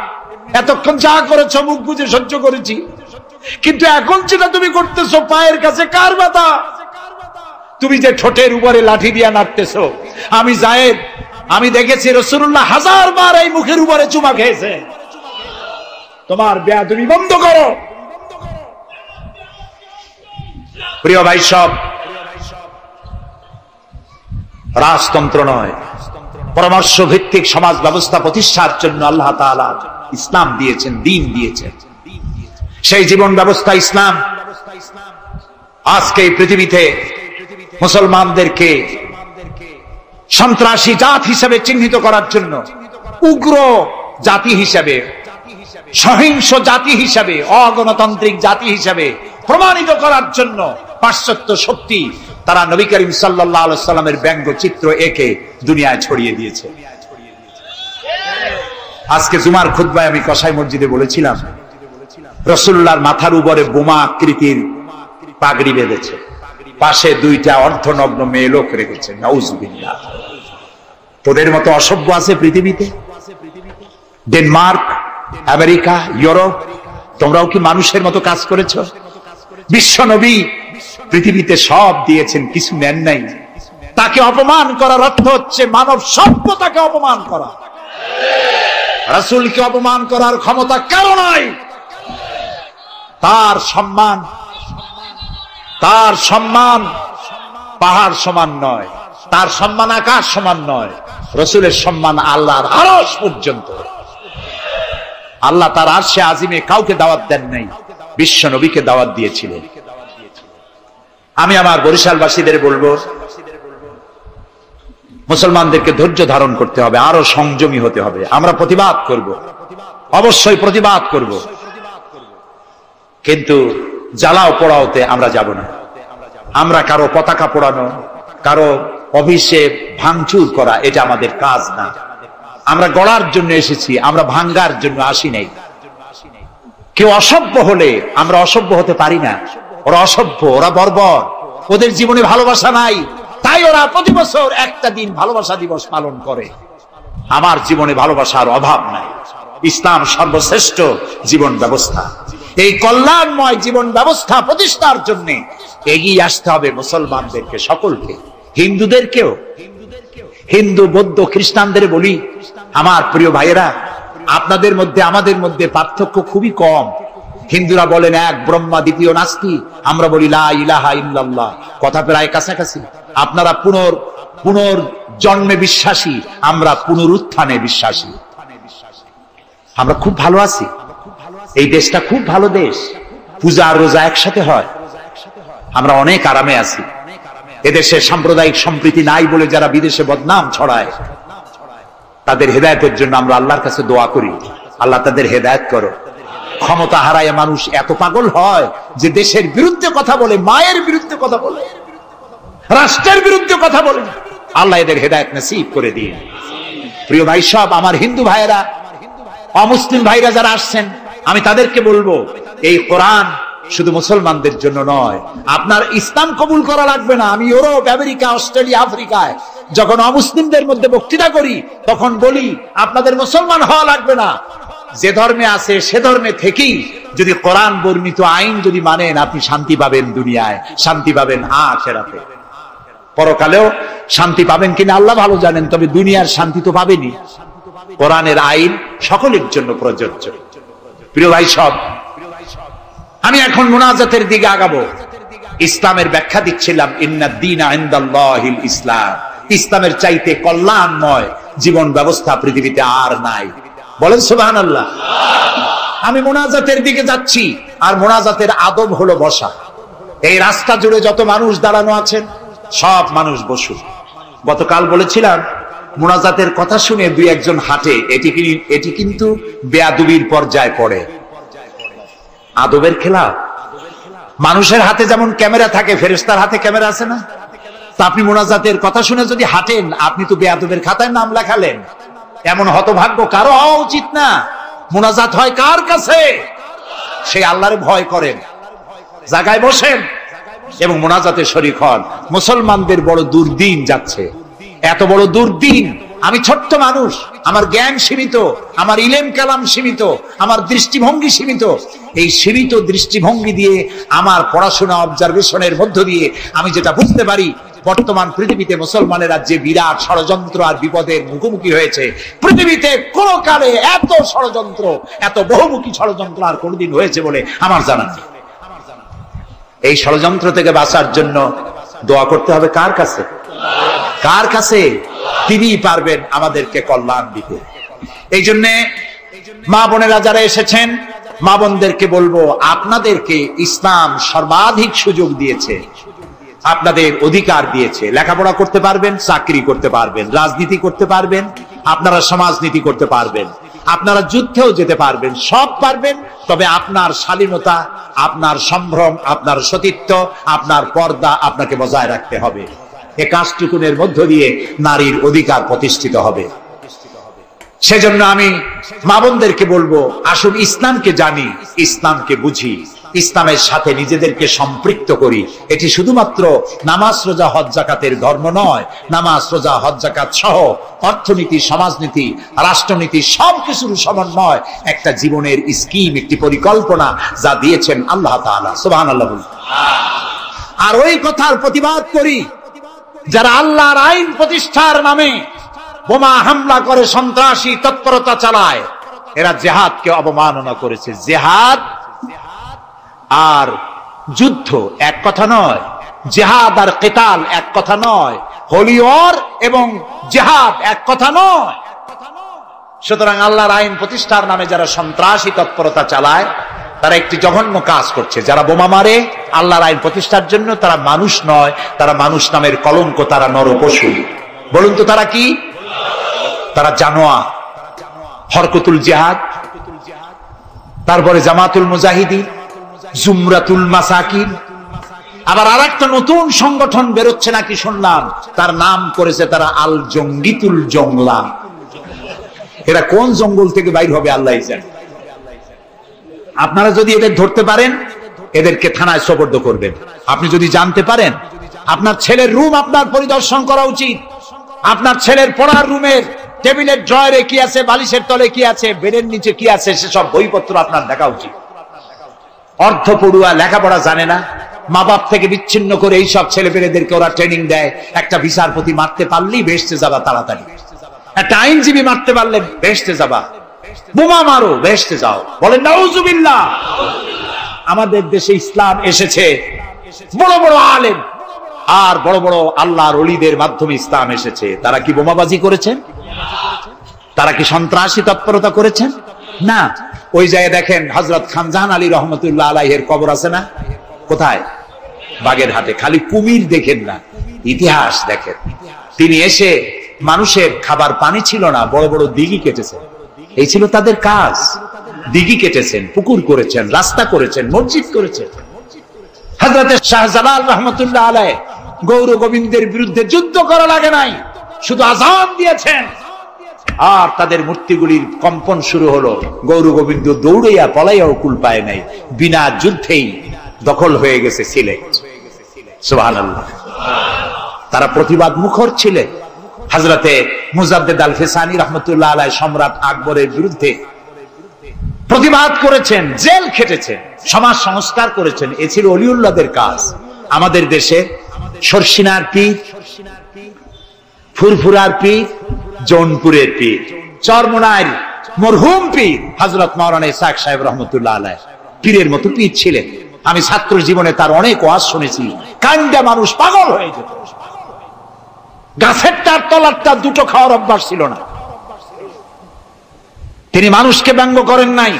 এতক্ষণ যা করেছো মুখ বুজে সহ্য করেছি, কিন্তু এখন যেটা তুমি করতেছো পায়ের কাছে কার ব্যথা? তুমি যে ঠোঁটের উপরে লাঠি দিয়ে নাড়তেছো, আমি যায়েদ আমি দেখেছি রাসূলুল্লাহ 1000 বার এই মুখের উপরে চুমা খেয়েছে। তোমার বেয়াদবি বন্ধ করো। প্রিয় ভাই সব, রাজতন্ত্র নয়, পরামর্শ ভিত্তিক সমাজ ব্যবস্থা প্রতিষ্ঠার জন্য আল্লাহ তাআলা ইসলাম দিয়েছেন, দ্বীন দিয়েছেন। সেই জীবন ব্যবস্থা ইসলাম আজকে এই পৃথিবীতে মুসলমানদেরকে সন্ত্রাসী জাত হিসেবে চিহ্নিত করার জন্য, উগ্র জাতি হিসেবে, সহিংস জাতি হিসেবে, অগণতান্ত্রিক জাতি হিসেবে প্রমাণিত করার জন্য পাশ্চাত্য শক্তি তারা নবী করিম সাল্লাল্লাহু আলাইহি ওয়াসাল্লামের ব্যঙ্গচিত্র এঁকে দুনিয়ায় ছড়িয়ে দিয়েছে। আজকে জুমার খুতবায় আমি কসাই মসজিদে বলেছিলাম, রাসূলুল্লাহর মাথার উপরে বোমা আকৃতির পাগড়ি বেঁধেছে, পাশে 2টা অর্ধনগ্ন মেয়ে লোক রেখেছে। নাউজুবিল্লাহ। তোদের মতো অসভ্য আছে পৃথিবীতে? ডেনমার্ক, আমেরিকা, ইউরোপ, তোমরাও কি মানুষের মতো কাজ করেছো? বিশ্ব নবী পৃথিবীতে সব দিয়েছেন, কিছু নেন নাই। তাকে অপমান করার অর্থ হচ্ছে মানব সভ্যতাকে অপমান করা। রাসূলকে অপমান করার ক্ষমতা কারো নাই। তার সম্মান পাহাড় সমান নয়, তার সম্মান আকাশ সমান নয়। রাসূলের সম্মান আল্লাহর আরশ পর্যন্ত। আল্লাহ তার আরশে আজিমে কাউকে দাওয়াত দেন নাই, বিশ্ব নবীকে দাওয়াত দিয়েছিলেন। আমি আমার বরিশালবাসীদের বলবো, মুসলমানদেরকে ধৈর্য ধারণ করতে হবে, আরো সংযমী হতে হবে। আমরা প্রতিবাদ করব, অবশ্যই প্রতিবাদ করব, কিন্তু জ্বালাও পোড়াওতে আমরা যাব না। আমরা কারো পতাকা পোড়ানো, কারো অফিসে ভাঙচুর করা, এটা আমাদের কাজ না। আমরা গড়ার জন্য এসেছি, আমরা ভাঙ্গার জন্য আসি নাই। কেউ অসভ্য হলে আমরা অসভ্য হতে পারি না। ওরা অসভ্য, ওরা বর্বর, ওদের জীবনে ভালোবাসা নাই, তাই ওরা প্রতি বছর একটা দিন ভালোবাসা দিবস পালন করে। আমার জীবনে ভালোবাসার অভাব নাই। ইসলাম সর্বশ্রেষ্ঠ জীবন ব্যবস্থা। এই কল্যাণময় জীবন ব্যবস্থা প্রতিষ্ঠার জন্য এগিয়ে আসতে হবে মুসলমানদেরকে, সকলকে, হিন্দুদেরকেও। হিন্দু, বৌদ্ধ, খ্রিস্টানদের বলি, আমার প্রিয় ভাইয়েরা, আপনাদের মধ্যে আমাদের মধ্যে পার্থক্য খুবই কম। হিন্দুরা বলেন এক ব্রহ্মা দ্বিতীয় নাস্তি, আমরা বলি লা ইলাহা ইল্লাল্লাহ। কথা প্রায় কাছাকাছি। আপনারা পুনর্জন্মে বিশ্বাসী, আমরা পুনরুত্থানে বিশ্বাসী। আমরা খুব ভালো আছি, এই দেশটা খুব ভালো দেশ, পূজা আর রোজা একসাথে হয়, আমরা অনেক আরামে আছি। এদেশে সাম্প্রদায়িক সম্প্রীতি নাই বলে যারা বিদেশে বদনাম ছড়ায়, তাদের হেদায়েতের জন্য আমরা আল্লাহর কাছে দোয়া করি, আল্লাহ তাদের হেদায়েত করো। ক্ষমতা হারায় মানুষ এত পাগল হয় যে দেশের বিরুদ্ধে কথা বলে, মায়ের বিরুদ্ধে কথা বলে, রাষ্ট্রের বিরুদ্ধে কথা বলে। আল্লাহ এদের হেদায়েত নসিব করে দিন। প্রিয় ভাই সব, আমার হিন্দু ভাইয়েরা, অমুসলিম ভাইরা যারা আসছেন, আমি তাদেরকে বলবো, এই কোরআন শুধু মুসলমানদের জন্য নয়। আপনার ইসলাম কবুল করা লাগবে না। আমি ইউরোপ, আমেরিকা, অস্ট্রেলিয়া, আফ্রিকায় যখন অমুসলিমদের মধ্যে বক্তৃতা করি, তখন বলি আপনাদের মুসলমান হওয়া লাগবে না, যে ধর্মে আছে সে ধর্মে থেকেই যদি কোরআন বর্ণিত আইন যদি মানেন, আপনি শান্তি পাবেন, দুনিয়ায় শান্তি পাবেন, আখিরাতে পরকালেও শান্তি পাবেন কিনা আল্লাহ ভালো জানেন, তবে দুনিয়ার শান্তি তো পাবেনই। কোরআনের আইন সকলের জন্য প্রযোজ্য। প্রিয় ভাই সব, আমি এখন মুনাজাতের দিকে আগাবো। ইসলামের ব্যাখ্যা দিচ্ছিলাম, ইন্নাদ দীনা ইনদাল্লাহিল ইসলাম। ইসলামের চাইতে কল্যাণময় জীবন ব্যবস্থা পৃথিবীতে আর নাই। বলেন সুবহানাল্লাহ। আমি মুনাজাতের দিকে যাচ্ছি, আর মুনাজাতের আদব হলো বসা। এই রাস্তা জুড়ে যত মানুষ দাঁড়ানো আছেন, সব মানুষ বসুন। গতকাল বলেছিলাম, মুনাজাতের কথা শুনে দুই একজন হাঁটে, এটি কিন্তু বেয়াদবির পর্যায়ে পড়ে। আদবের খেলা। মানুষের হাতে যেমন ক্যামেরা থাকে, ফেরেশতার হাতে ক্যামেরা আছে না? তা আপনি মুনাজাতের কথা শুনে যদি হাঁটেন, আপনি তো বেয়াদবের খাতায় নাম লেখালেন। এমন হতভাগ্য কারো হওয়া উচিত না। মুনাজাত হয় কার কাছে? সেই আল্লাহরে ভয় করেন, জায়গায় বসেন এবং মুনাজাতে শরীক হন। মুসলমানদের বড় দুর্দিন যাচ্ছে, এত বড় দুর্দিন। আমি ছোট্ট মানুষ, আমার জ্ঞান সীমিত, আমার ইলেম কালাম সীমিত, আমার দৃষ্টিভঙ্গি সীমিত। এই সীমিত দৃষ্টিভঙ্গি দিয়ে, আমার পড়াশোনা অবজারভেশনের মধ্য দিয়ে আমি যেটা বুঝতে পারি, বর্তমান পৃথিবীতে মুসলমানেরা যে বিরাট ষড়যন্ত্র আর বিপদের মুখোমুখি হয়েছে, পৃথিবীতে কোন কালে এত ষড়যন্ত্র, এত বহুমুখী ষড়যন্ত্র আর কোনদিন হয়েছে বলে আমার জানা নেই। এই ষড়যন্ত্র থেকে বাঁচার জন্য দোয়া করতে হবে কার কাছে? কার কাছে? তিনিই পারবেন আমাদেরকে কল্যাণ দিতে। এই জন্যে মা বোনেরা যারা এসেছেন, মা বোনদেরকে বলবো, আপনাদেরকে ইসলাম সর্বাধিক সুযোগ দিয়েছে, আপনাদের অধিকার দিয়েছে। লেখাপড়া করতে পারবেন, চাকরি করতে পারবেন, রাজনীতি করতে পারবেন, আপনারা সমাজনীতি করতে পারবেন, আপনারা যুদ্ধেও যেতে পারবেন, সব পারবেন। তবে আপনার শালীনতা, আপনার সম্ভ্রম, আপনার সতীত্ব, আপনার পর্দা আপনাকে বজায় রাখতে হবে। এ কাজটুকুনের মধ্য দিয়ে নারীর অধিকার প্রতিষ্ঠিত হবে। সেজন্য আমি মা বোনদেরকে বলবো, আসুন ইসলামকে জানি, ইসলামকে বুঝি, ইসলামের সাথে নিজেদেরকে সম্পৃক্ত করি। এটি শুধুমাত্র নামাজ, রোজা, হজ, যাকাতের ধর্ম নয়। নামাজ, রোজা, হজ, যাকাত সহ অর্থনীতি, সমাজনীতি, রাষ্ট্রনীতি সবকিছুর সমন্বয় একটা জীবনের স্কিম, একটি পরিকল্পনা যা দিয়েছেন আল্লাহ তাআলা। সুবহানাল্লাহ। আর ওই কথার প্রতিবাদ করি যারা আল্লাহর আইন প্রতিষ্ঠার নামে বোমা হামলা করে, সন্ত্রাসী তৎপরতা চালায়। এরা জিহাদকে অবমাননা করেছে। জিহাদ আর যুদ্ধ এক কথা নয়, জিহাদ আর কিতাল এক কথা নয়, হোলি ওয়ার এবং জিহাদ এক কথা নয়। সুতরাং আল্লাহর আইন প্রতিষ্ঠার নামে যারা সন্ত্রাসী তৎপরতা চালায়, তারা একটি জঘন্য কাজ করছে। যারা বোমা মারে আল্লাহর আইন প্রতিষ্ঠার জন্য, তারা মানুষ নয়, তারা মানুষ নামের কলঙ্ক, তারা নরপশু। বলুন তো তারা কি? তারা জানোয়ার। হরকতুল জিহাদ, তারপরে জামাতুল মুজাহিদিন, জুমরাতুল মাসাকিন, আবার আরেকটা নতুন সংগঠন বেরোচ্ছে নাকি শুনলাম, তার নাম করেছে তারা আল জঙ্গিতুল জংলা। এরা কোন জঙ্গল থেকে বাইর হবে আল্লাহই জানে। আপনারা যদি এদের ধরতে পারেন, এদেরকে থানায় সোপর্দ করবেন। আপনি যদি জানতে পারেন, আপনার ছেলের রুম আপনার পরিদর্শন করা উচিত। আপনার ছেলের পড়ার রুমের টেবিলের ড্রয়ারে কি আছে, বালিশের তলে কি আছে, বেডের নিচে কি আছে, সেসব বইপত্র আপনার দেখা উচিত। অর্ধ পড়ুয়া, লেখাপড়া জানে না, মা বাপ থেকে বিচ্ছিন্ন করে এইসব ছেলে পেলেদেরকে ওরা ট্রেনিং দেয়। একটা বিচারপতি মারতে পারলেই বেহেশতে যাবা তাড়াতাড়ি, একটা আইনজীবী মারতে পারলে বেহেশতে যাবা। বোমা মারো, বেহেশতে যাও। বলেন নাউজুবিল্লাহ। আমাদের দেশে ইসলাম এসেছে বড় বড় আলেম আর বড় বড় আল্লাহর ওলিদের মাধ্যমে ইসলাম এসেছে। তারা কি বোমাবাজি করেছেন? তারা কি সন্ত্রাসী তৎপরতা করেছেন? না। ওই জায়গায় দেখেন হযরত খানজাহান আলী রহমতুল্লাহ আলাইহির কবর আছে না? কোথায়? বাগেরহাটে। খালি কুমির দেখেন না, ইতিহাস দেখেন। তিনি এসে মানুষের খাবার পানি ছিল না, বড় বড় দিঘি কেটেছেন। এই ছিল তাদের কাজ। দিঘি কেটেছেন, পুকুর করেছেন, রাস্তা করেছেন, মসজিদ করেছেন। হযরত শাহজালাল রহমতুল্লাহ আলাইহি গৌর গোবিন্দের বিরুদ্ধে যুদ্ধ করা লাগে নাই, শুধু আযান দিয়েছেন আর তাদের মূর্তিগুলির কম্পন শুরু হলো। গৌর গোবিন্দ দৌড়াইয়া পলাইয়াও কুল পায় নাই, বিনা যুদ্ধেই দখল হয়ে গেছে সিলেট। সুবহানাল্লাহ। তারা প্রতিবাদ মুখর ছিলেন। হযরতে মুজাদ্দেদ আল ফিসানি রহমতুল্লাহ আলাইহি সম্রাট আকবরের বিরুদ্ধে প্রতিবাদ করেছেন, জেল খেটেছেন, সমাজ সংস্কার করেছেন। এ ছিল ওলিউল্লাহদের কাজ। আমাদের দেশে শর্ষিনার পীর, ফুরফুরার পীর, জৌনপুরের পীর, চরমোনাইর মরহুম পীর হযরত মাওলানা ইসহাক সাহেব রহমতুল্লাহ আলাইহি পীরের মতো পীর ছিলেন। আমি ছাত্র জীবনে তার অনেক ওয়াজ শুনেছি। কান্দা মানুষ পাগল হয়ে যেত। গাছের তার তলার তার দুটো খাওয়ার অভ্যাস ছিল না। তিনি মানুষকে ব্যঙ্গ করেন নাই,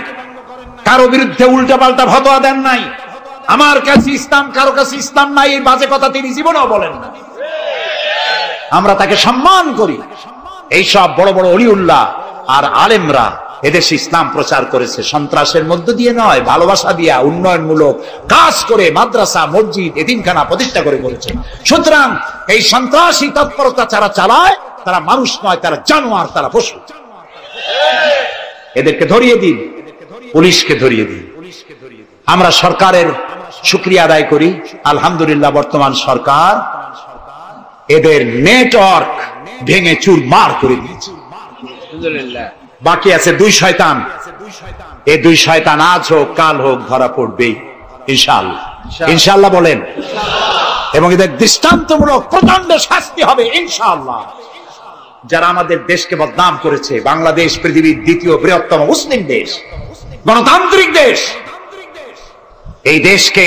কারো বিরুদ্ধে উল্টা পাল্টা ফতোয়া দেন নাই। আমার কাছে ইসলাম, কারো কাছে ইসলাম নাই, এই বাজে কথা তিনি জীবনেও বলেন না। আমরা তাকে সম্মান করি। এইসব বড় বড় ওলিউল্লাহ আর আলেমরা এদেশে ইসলাম প্রচার করেছে, সন্ত্রাসের মধ্য দিয়ে নয়, ভালোবাসা দিয়া উন্নয়নমূলক কাজ করে মাদ্রাসা, মসজিদ, এতিমখানা প্রতিষ্ঠা করে করেছে। সুতরাং এই সন্ত্রাসী তৎপরতা যারা চালায় তারা মানুষ নয়, তারা জানোয়ার, তারা পশু। এদেরকে ধরিয়ে দিন, পুলিশকে ধরিয়ে দিন। আমরা সরকারের শুকরিয়া আদায় করি। আলহামদুলিল্লাহ বর্তমান সরকার এদের নেটওয়ার্ক ভেঙে চুরমার করে দিয়েছে। বাকি আছে দুই শয়তান। এই দুই শয়তান আজ হোক কাল হোক ধরা পড়বেই ইনশাআল্লাহ। ইনশাআল্লাহ বলেন। এবং এদের দৃষ্টান্তমূলক প্রচন্ড শাস্তি হবে ইনশাআল্লাহ। যারা আমাদের দেশকে বদনাম করেছে, বাংলাদেশ পৃথিবীর দ্বিতীয় বৃহত্তম মুসলিম দেশ, গণতান্ত্রিক দেশ, এই দেশকে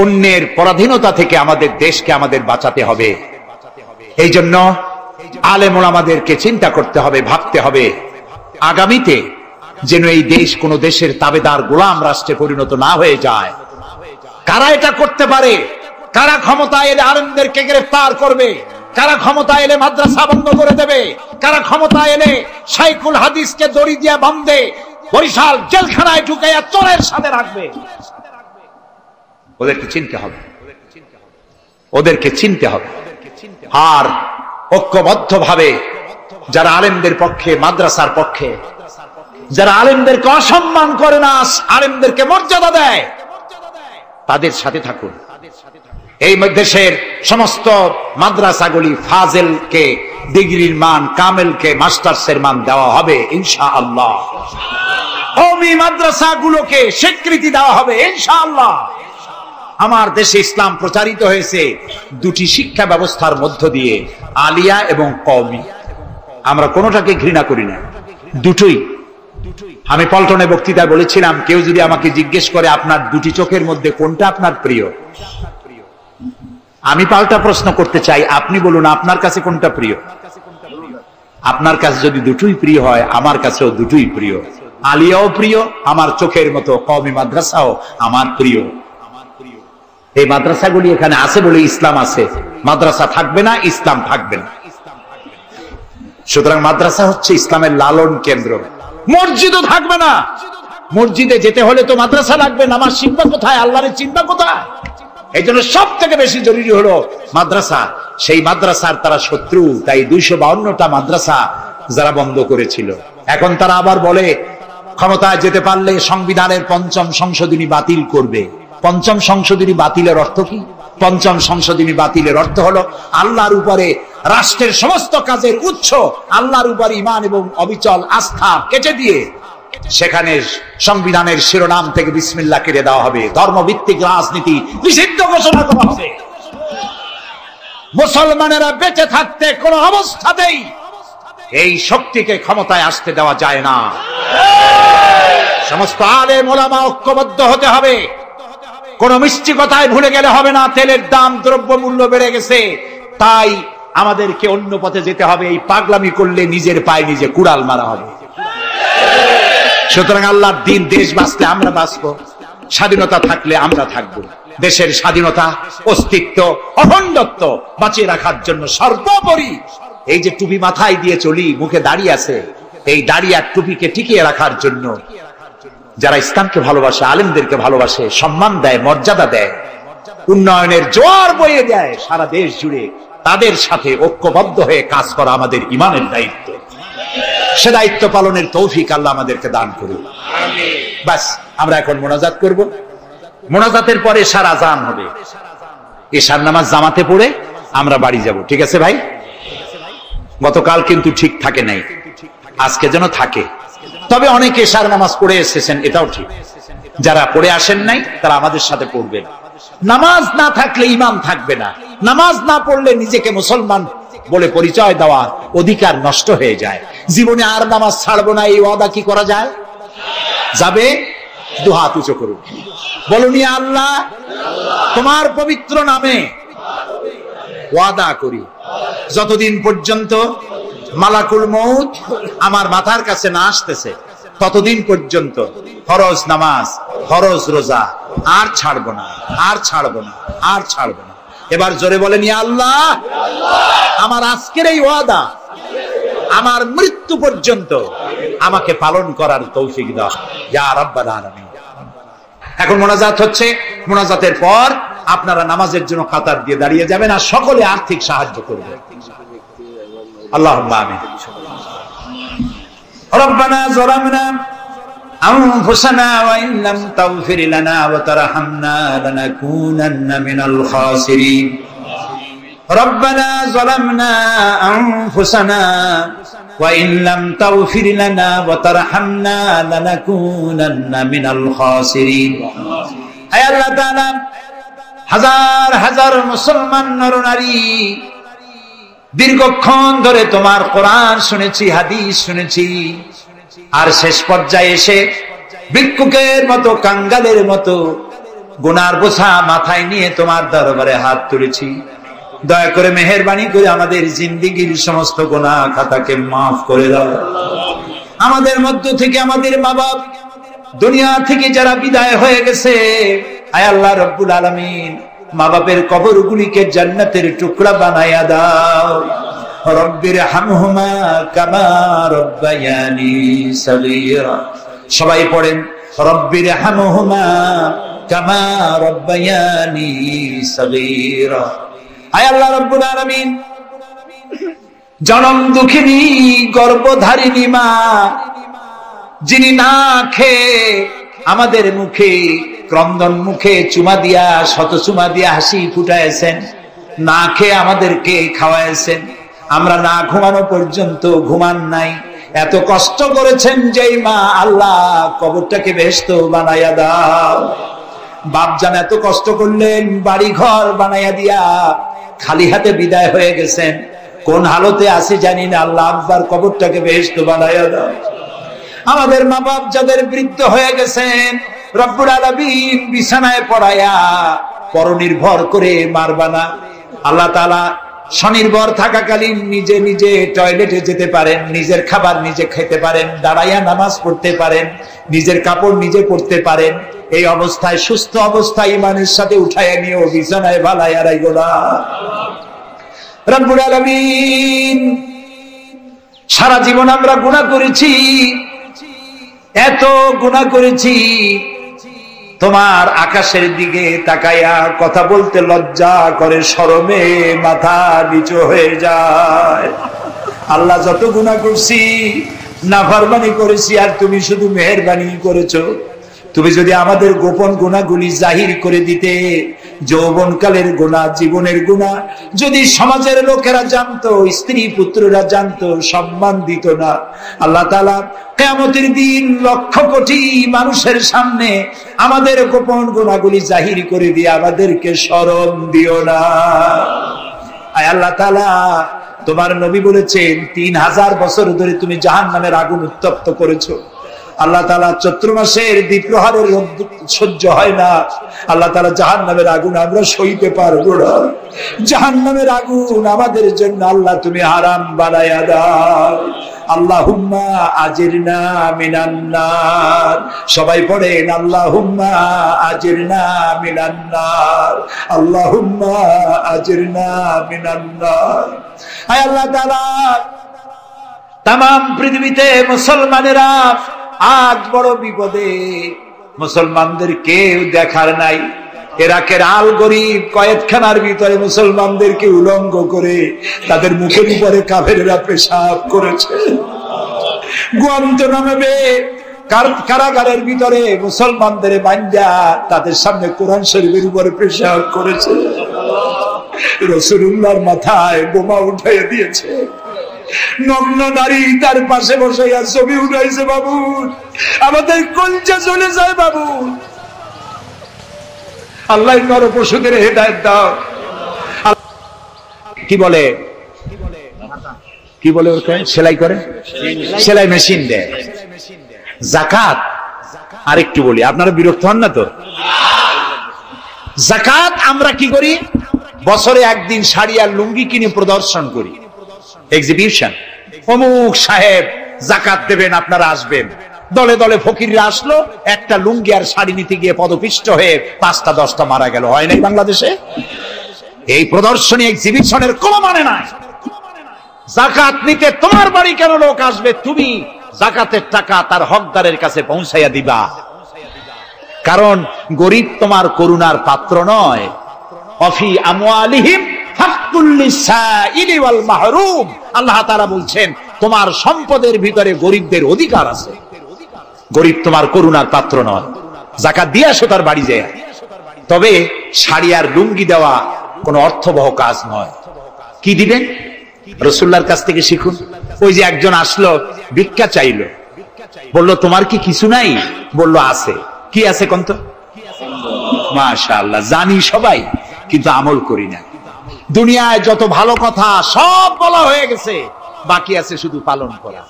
অন্যের পরাধীনতা থেকে আমাদের দেশকে আমাদের বাঁচাতে হবে। এই জন্য আলেম ওলামাদেরকে চিন্তা করতে হবে, ভাবতে হবে আগামীতে যেন এই দেশ কোন দেশের তাবেদার গোলাম রাষ্ট্রে পরিণত না হয়ে যায়। কারা এটা করতে পারে? কারা ক্ষমতায় এলে আলেমদেরকে গ্রেফতার করবে? কারা ক্ষমতা এলে মাদ্রাসা বন্ধ করে দেবে? কারা ক্ষমতা এলে শাইখুল হাদিসকে দড়ি দিয়ে বাঁধে বরিশাল জেলখানায় ঢুকাইয়া চোরের সাথে রাখবে? ওদেরকে চিনতে হবে, ওদেরকে চিনতে হবে। আর ঐক্যবদ্ধভাবে যারা আলেমদের পক্ষে, মাদ্রাসার পক্ষে, যারা আলেমদেরকে অসম্মান করে না, আলেমদেরকে মর্যাদা দেয়, তাদের সাথে থাকুন। এই দেশের সমস্ত মাদ্রাসাগুলি ফাজেলকে ডিগ্রির মান, কামেলকে মাস্টার্সের মান দেওয়া হবে ইনশাআল্লাহ। কওমি মাদ্রাসাগুলোকে স্বীকৃতি দেওয়া হবে ইনশাআল্লাহ। আমার দেশে ইসলাম প্রচারিত হয়েছে দুটি শিক্ষা ব্যবস্থার মধ্য দিয়ে, আলিয়া এবং কওমি। আমরা কোনোটাকে ঘৃণা করি না, দুটোই। আমি পল্টনে বক্তৃতায় বলেছিলাম, কেউ যদি আমাকে জিজ্ঞেস করে আপনার দুটি চোখের মধ্যে কোনটা আপনার প্রিয়, আমি পাল্টা প্রশ্ন করতে চাই, আপনি বলুন আপনার কাছে কোনটা প্রিয়? আপনার কাছে যদি দুটোই প্রিয় হয়, আমার কাছেও দুটোই প্রিয়। আলিয়াও প্রিয় আমার চোখের মতো, কওমি মাদ্রাসাও আমার প্রিয়। এই মাদ্রাসাগুলি এখানে আছে বলে ইসলাম আছে, মাদ্রাসা থাকবে না, ইসলাম থাকবে না। সুতরাং মাদ্রাসা হচ্ছে ইসলামের লালন কেন্দ্র। মসজিদও থাকবে না। মসজিদে যেতে হলে তো মাদ্রাসা লাগবে, নামাজ শিখবা কোথায়, আল্লাহরে চিনবা কোথায়? এই জন্য সব থেকে বেশি জরুরি হলো মাদ্রাসা। সেই মাদ্রাসার তারা শত্রু, তাই 252টা মাদ্রাসা যারা বন্ধ করেছিল, এখন তারা আবার বলে ক্ষমতায় যেতে পারলে সংবিধানের 5ম সংশোধনী বাতিল করবে। 5ম সংশোধনী বাতিলের অর্থ কি? 5ম সংশোধনী বাতিলের অর্থ হলো আল্লাহর উপরে, রাষ্ট্রের সমস্ত কাজের উৎস আল্লাহর উপর ঈমান এবং অবিচল আস্থা কেটে দিয়ে সেখানে সংবিধানের শিরোনাম থেকে বিসমিল্লাহ কেটে দেওয়া হবে। ধর্মভিত্তিক রাজনীতি নিষিদ্ধ ঘোষণা করা হবে। মুসলমানেরা বেঁচে থাকতে কোন অবস্থাতেই এই শক্তিকে ক্ষমতায় আসতে দেওয়া যায় না। সমস্ত আলেম ওলামা ঐক্যবদ্ধ হতে হবে। কোন মিষ্টি কথায় ভুলে গেলে হবে না। তেলের দাম, দ্রব্য মূল্য বেড়ে গেছে, তাই আমাদেরকে অন্য পথে যেতে হবে। এই পাগলামি করলে নিজের পায়ে নিজে কুড়াল মারা হবে। সুতরাং আল্লাহর দিন, দেশ বাঁচলে আমরা বাঁচবো, স্বাধীনতা থাকলে আমরা থাকবো। দেশের স্বাধীনতা, অস্তিত্ব, অখণ্ডত্ব বাঁচিয়ে রাখার জন্য সর্বোপরি এই যে টুপি মাথায় দিয়ে চলি, মুখে দাড়ি আছে, এই দাড়ি আর টুপিকে টিকিয়ে রাখার জন্য যারা ইসলামকে ভালোবাসে, আলেমদেরকে ভালোবাসে, সম্মান দেয়, মর্যাদা দেয়, উন্নয়নের জোয়ার বয়ে দেয় সারা দেশ জুড়ে, তাদের সাথে ঐক্যবদ্ধ হয়ে কাজ করা আমাদের ইমানের দায়িত্ব। সে দায়িত্ব পালনের তৌফিক আল্লাহ আমাদেরকে দান করুন। বাস, আমরা এখন মোনাজাত করব। মোনাজাতের পরে এশার আজান হবে। এশার নামাজ জামাতে পড়ে আমরা বাড়ি যাব। ঠিক আছে ভাই? গতকাল কিন্তু ঠিক থাকে নাই, আজকে যেন থাকে। তবে অনেকে এশার নামাজ পড়ে এসেছেন, এটাও ঠিক। যারা পড়ে আসেন নাই তারা আমাদের সাথে পড়বেন। নামাজ না থাকলে ঈমান থাকবে না। নামাজ না পড়লে নিজেকে মুসলমান বলে পরিচয় দেওয়া অধিকার নষ্ট হয়ে যায়। জীবনে আর নামাজ ছাড়বো না, এই ওয়াদা কি করা যায়? যাবে? দু হাত উঁচু করুন, বলুন ইয়া আল্লাহ, তোমার পবিত্র নামে ওয়াদা করি, যতদিন পর্যন্ত মালাকুল মউত আমার মাথার কাছে না আসতেছে ততদিন পর্যন্ত ফরজ নামাজ, ফরজ রোজা আর ছাড়বো না, আর ছাড়বো না, আর ছাড়বো না। এবার জোরে বলেন ইয়া আল্লাহ, আমার আজকের এই ওয়াদা আমার মৃত্যু পর্যন্ত আমাকে পালন করার তৌফিক দাও ইয়া রাব্বাল আলামিন। এখন মোনাজাত হচ্ছে। মোনাজাতের পর আপনারা নামাজের জন্য কাতার দিয়ে দাঁড়িয়ে যাবেন আর সকলে আর্থিক সাহায্য করবেন। আল্লাহুম্মা আমিন। রব্বানা যালামনা আনফুসানা ওয়া ইন লাম তাগফির লানা ওয়া তারহামনা লানাকুনান্না মিনাল খাসিরিন। রব্বানা যালামনা আনফুসানা ওয়া ইন লাম তাগফির লানা ওয়া তারহামনা লানাকুনান্না মিনাল খাসিরিন। হে আল্লাহ তাআলা, হাজার হাজার মুসলমান নরনারী দীর্ঘক্ষণ ধরে তোমার কোরআন শুনেছি, হাদিস শুনেছি, আর শেষ পর্যায়ে এসে ভিক্ষুকের মতো, কাঙ্গালের মতো গুনার বোঝা মাথায় নিয়ে তোমার দরবারে হাত তুলেছি। দয়া করে মেহেরবানি করে আমাদের জিন্দেগীর সমস্ত গুনাহ খাতাকে মাফ করে দাও। আমাদের মধ্য থেকে আমাদের মা বাপ দুনিয়া থেকে যারা বিদায় হয়ে গেছে, আয় আল্লাহ রব্বুল আলামিন, মা বাপের কবরগুলিকে জান্নাতের টুকরা বানায়া দাও। রব্বির হামহুমা কামা রব্বায়ানি সগীরা। সবাই পড়েন, রব্বির হামহুমা কামা রব্বায়ানি সগীরা। আয় আল্লাহ রব্বুল আলামিন, জনম দুঃখিনী গর্ভধারিণী মা, যিনি না খেয়ে আমাদের মুখে, ক্রন্দন মুখে চুমা দিয়া, শত চুমা দিয়া হাসি ফুটাইছেন, না খেয়ে আমাদেরকে খাওয়াইছেন, আমরা না ঘুমানো পর্যন্ত ঘুমান নাই, এত কষ্ট করেছেন যেই মা, আল্লাহ কবরটাকে বেহেশত বানাইয়া দাও। বাপজান এত কষ্ট করলেন, বাড়ি ঘর বানাইয়া দিয়া খালি হাতে বিদায় হয়ে গেছেন, কোন হালতে আছে জানি না, আল্লাহ আব্বার কবরটাকে বেহেশত বানাইয়া দাও। আমাদের মা বাপ যাদের বৃদ্ধ হয়ে গেছেন, রব্বুল আলামিন বিছানায় পড়ায়া পরনির্ভর করে মারবা না। আল্লাহ তাআলা স্বনির্ভর থাকাকালীন নিজে নিজে টয়লেটে যেতে পারেন, নিজের খাবার নিজে খেতে পারেন, দাঁড়াইয়া নামাজ পড়তে পারেন, নিজের কাপড় নিজে পরতে পারেন। এই অবস্থায়, সুস্থ অবস্থায় ইমানের সাথে উঠাইয়া নিয়ে বিছানায় ভালাইয়া রাইগো না। রব্বুল আলামিন, সারা জীবন আমরা গুনাহ করেছি, এত গুনাহ করেছি, তোমার আকাশের দিকে তাকাইয়া কথা বলতে লজ্জা করে, শরমে মাথা নিচু হয়ে যায়। আল্লাহ, যত গুনাহ করছি, নাফরমানি করেছি, আর তুমি শুধু মেহেরবানি করেছো। তুমি যদি আমাদের গোপন গুনাহগুলি জাহির করে দিতে, যৌবনকালের গুনাহ, জীবনের গুনাহ যদি সমাজের লোকেরা জানতো, স্ত্রী পুত্ররা জানতো, সম্মান দিত না। আল্লাহ তাআলা কিয়ামতের দিন লক্ষ কোটি মানুষের সামনে আমাদের গোপন গুনাহগুলি জাহির করে দিয়ে আমাদেরকে শরম দিও না। আয় আল্লাহ তাআলা, তোমার নবী বলেছেন 3000 বছর ধরে তুমি জাহান্নামের আগুন উত্তপ্ত করেছো। আল্লাহ তাআলা চৈত্র মাসের দ্বিপ্রহরের রোদ সহ্য হয় না। আল্লাহ তাআলা জাহান্নামের আগুন আমরা সইতে পারবো না। জাহান্নামের আগুন আমাদের জন্য আল্লাহ তুমি হারাম বানায়া দাও। আল্লাহুম্মা আজিরনা মিনান নার। সবাই পড়েন আল্লাহুম্মা আজিরনা মিনান নার, আল্লাহুম্মা আজিরনা মিনান নার। আয় আল্লাহ তাআলা, তামাম পৃথিবীতে মুসলমানেরা আজ বড় বিপদে। মুসলমানদের কেউ দেখার নাই। ইরাকের আল গরিব কয়েদখানার ভিতরে মুসলমানদেরকে উলঙ্গ করে তাদের মুখের উপরে কাফেররা পেশাব করেছে। গুয়ান্তানামো কারাগারের ভিতরে মুসলমানদের বান্দা তাদের সামনে কোরআন শরীফের উপরে পেশাব করেছে। রাসূলুল্লাহর মাথায় বোমা উঠাইয়া দিয়েছে। নগ্ন নারী তার পাশে বসে ছবি উঠাইছে। বাবু, আমাদের কলজা চলে যায় বাবু। আল্লাহ নরপশুদের হেদায়েত দাও। কি বলে ওকে সেলাই করে, সেলাই মেশিন দেয়। যাকাত আরেকটু বলি, আপনারা বিরক্ত হন না তো? যাকাত আমরা কি করি? বছরে একদিন শাড়ি আর লুঙ্গি কিনে প্রদর্শন করি, এক্সিবিশন। অমুক সাহেব যাকাত দেবেন, আপনারা আসবেন। দলে দলে ফকিররা আসলো, একটা লুঙ্গি আর শাড়ি নিতে গিয়ে পদপিষ্ট হয়ে 5টা 10টা মারা গেল। হয় নাই বাংলাদেশে? এই প্রদর্শনী এক্সিবিশনের কোনো মানে নাই। যাকাত নিতে তোমার বাড়ি কেন লোক আসবে? তুমি যাকাতের টাকা তার হকদারের কাছে পৌঁছাইয়া দিবা। কারণ গরিব তোমার করুণার পাত্র নয়। অফি আমওয়ালিহিম হাক্কুল লিসাইলি ওয়াল মাহরুম। আল্লাহ তাআলা বলছেন তোমার সম্পদের ভিতরে গরিবদের অধিকার আছে। গরিব তোমার করুণার পাত্র নয়। যাকাত দিয়ে আসো তার বাড়ি যায়। তবে শাড়ি আর লুঙ্গি দেওয়া কোনো অর্থবহ কাজ নয়। কি দিবেন? রাসূলুল্লাহর কাছ থেকে শিখুন। ওই যে একজন আসলো, ভিক্ষা চাইলো, বলল তোমার কি কিছু নাই? বলল আছে। কি আছে কোন তো? মাশাআল্লাহ, জানি সবাই, কিন্তু আমল করি না। দুনিয়ায় যত ভালো কথা সব বলা হয়ে গেছে, বাকি আছে শুধু পালন করা।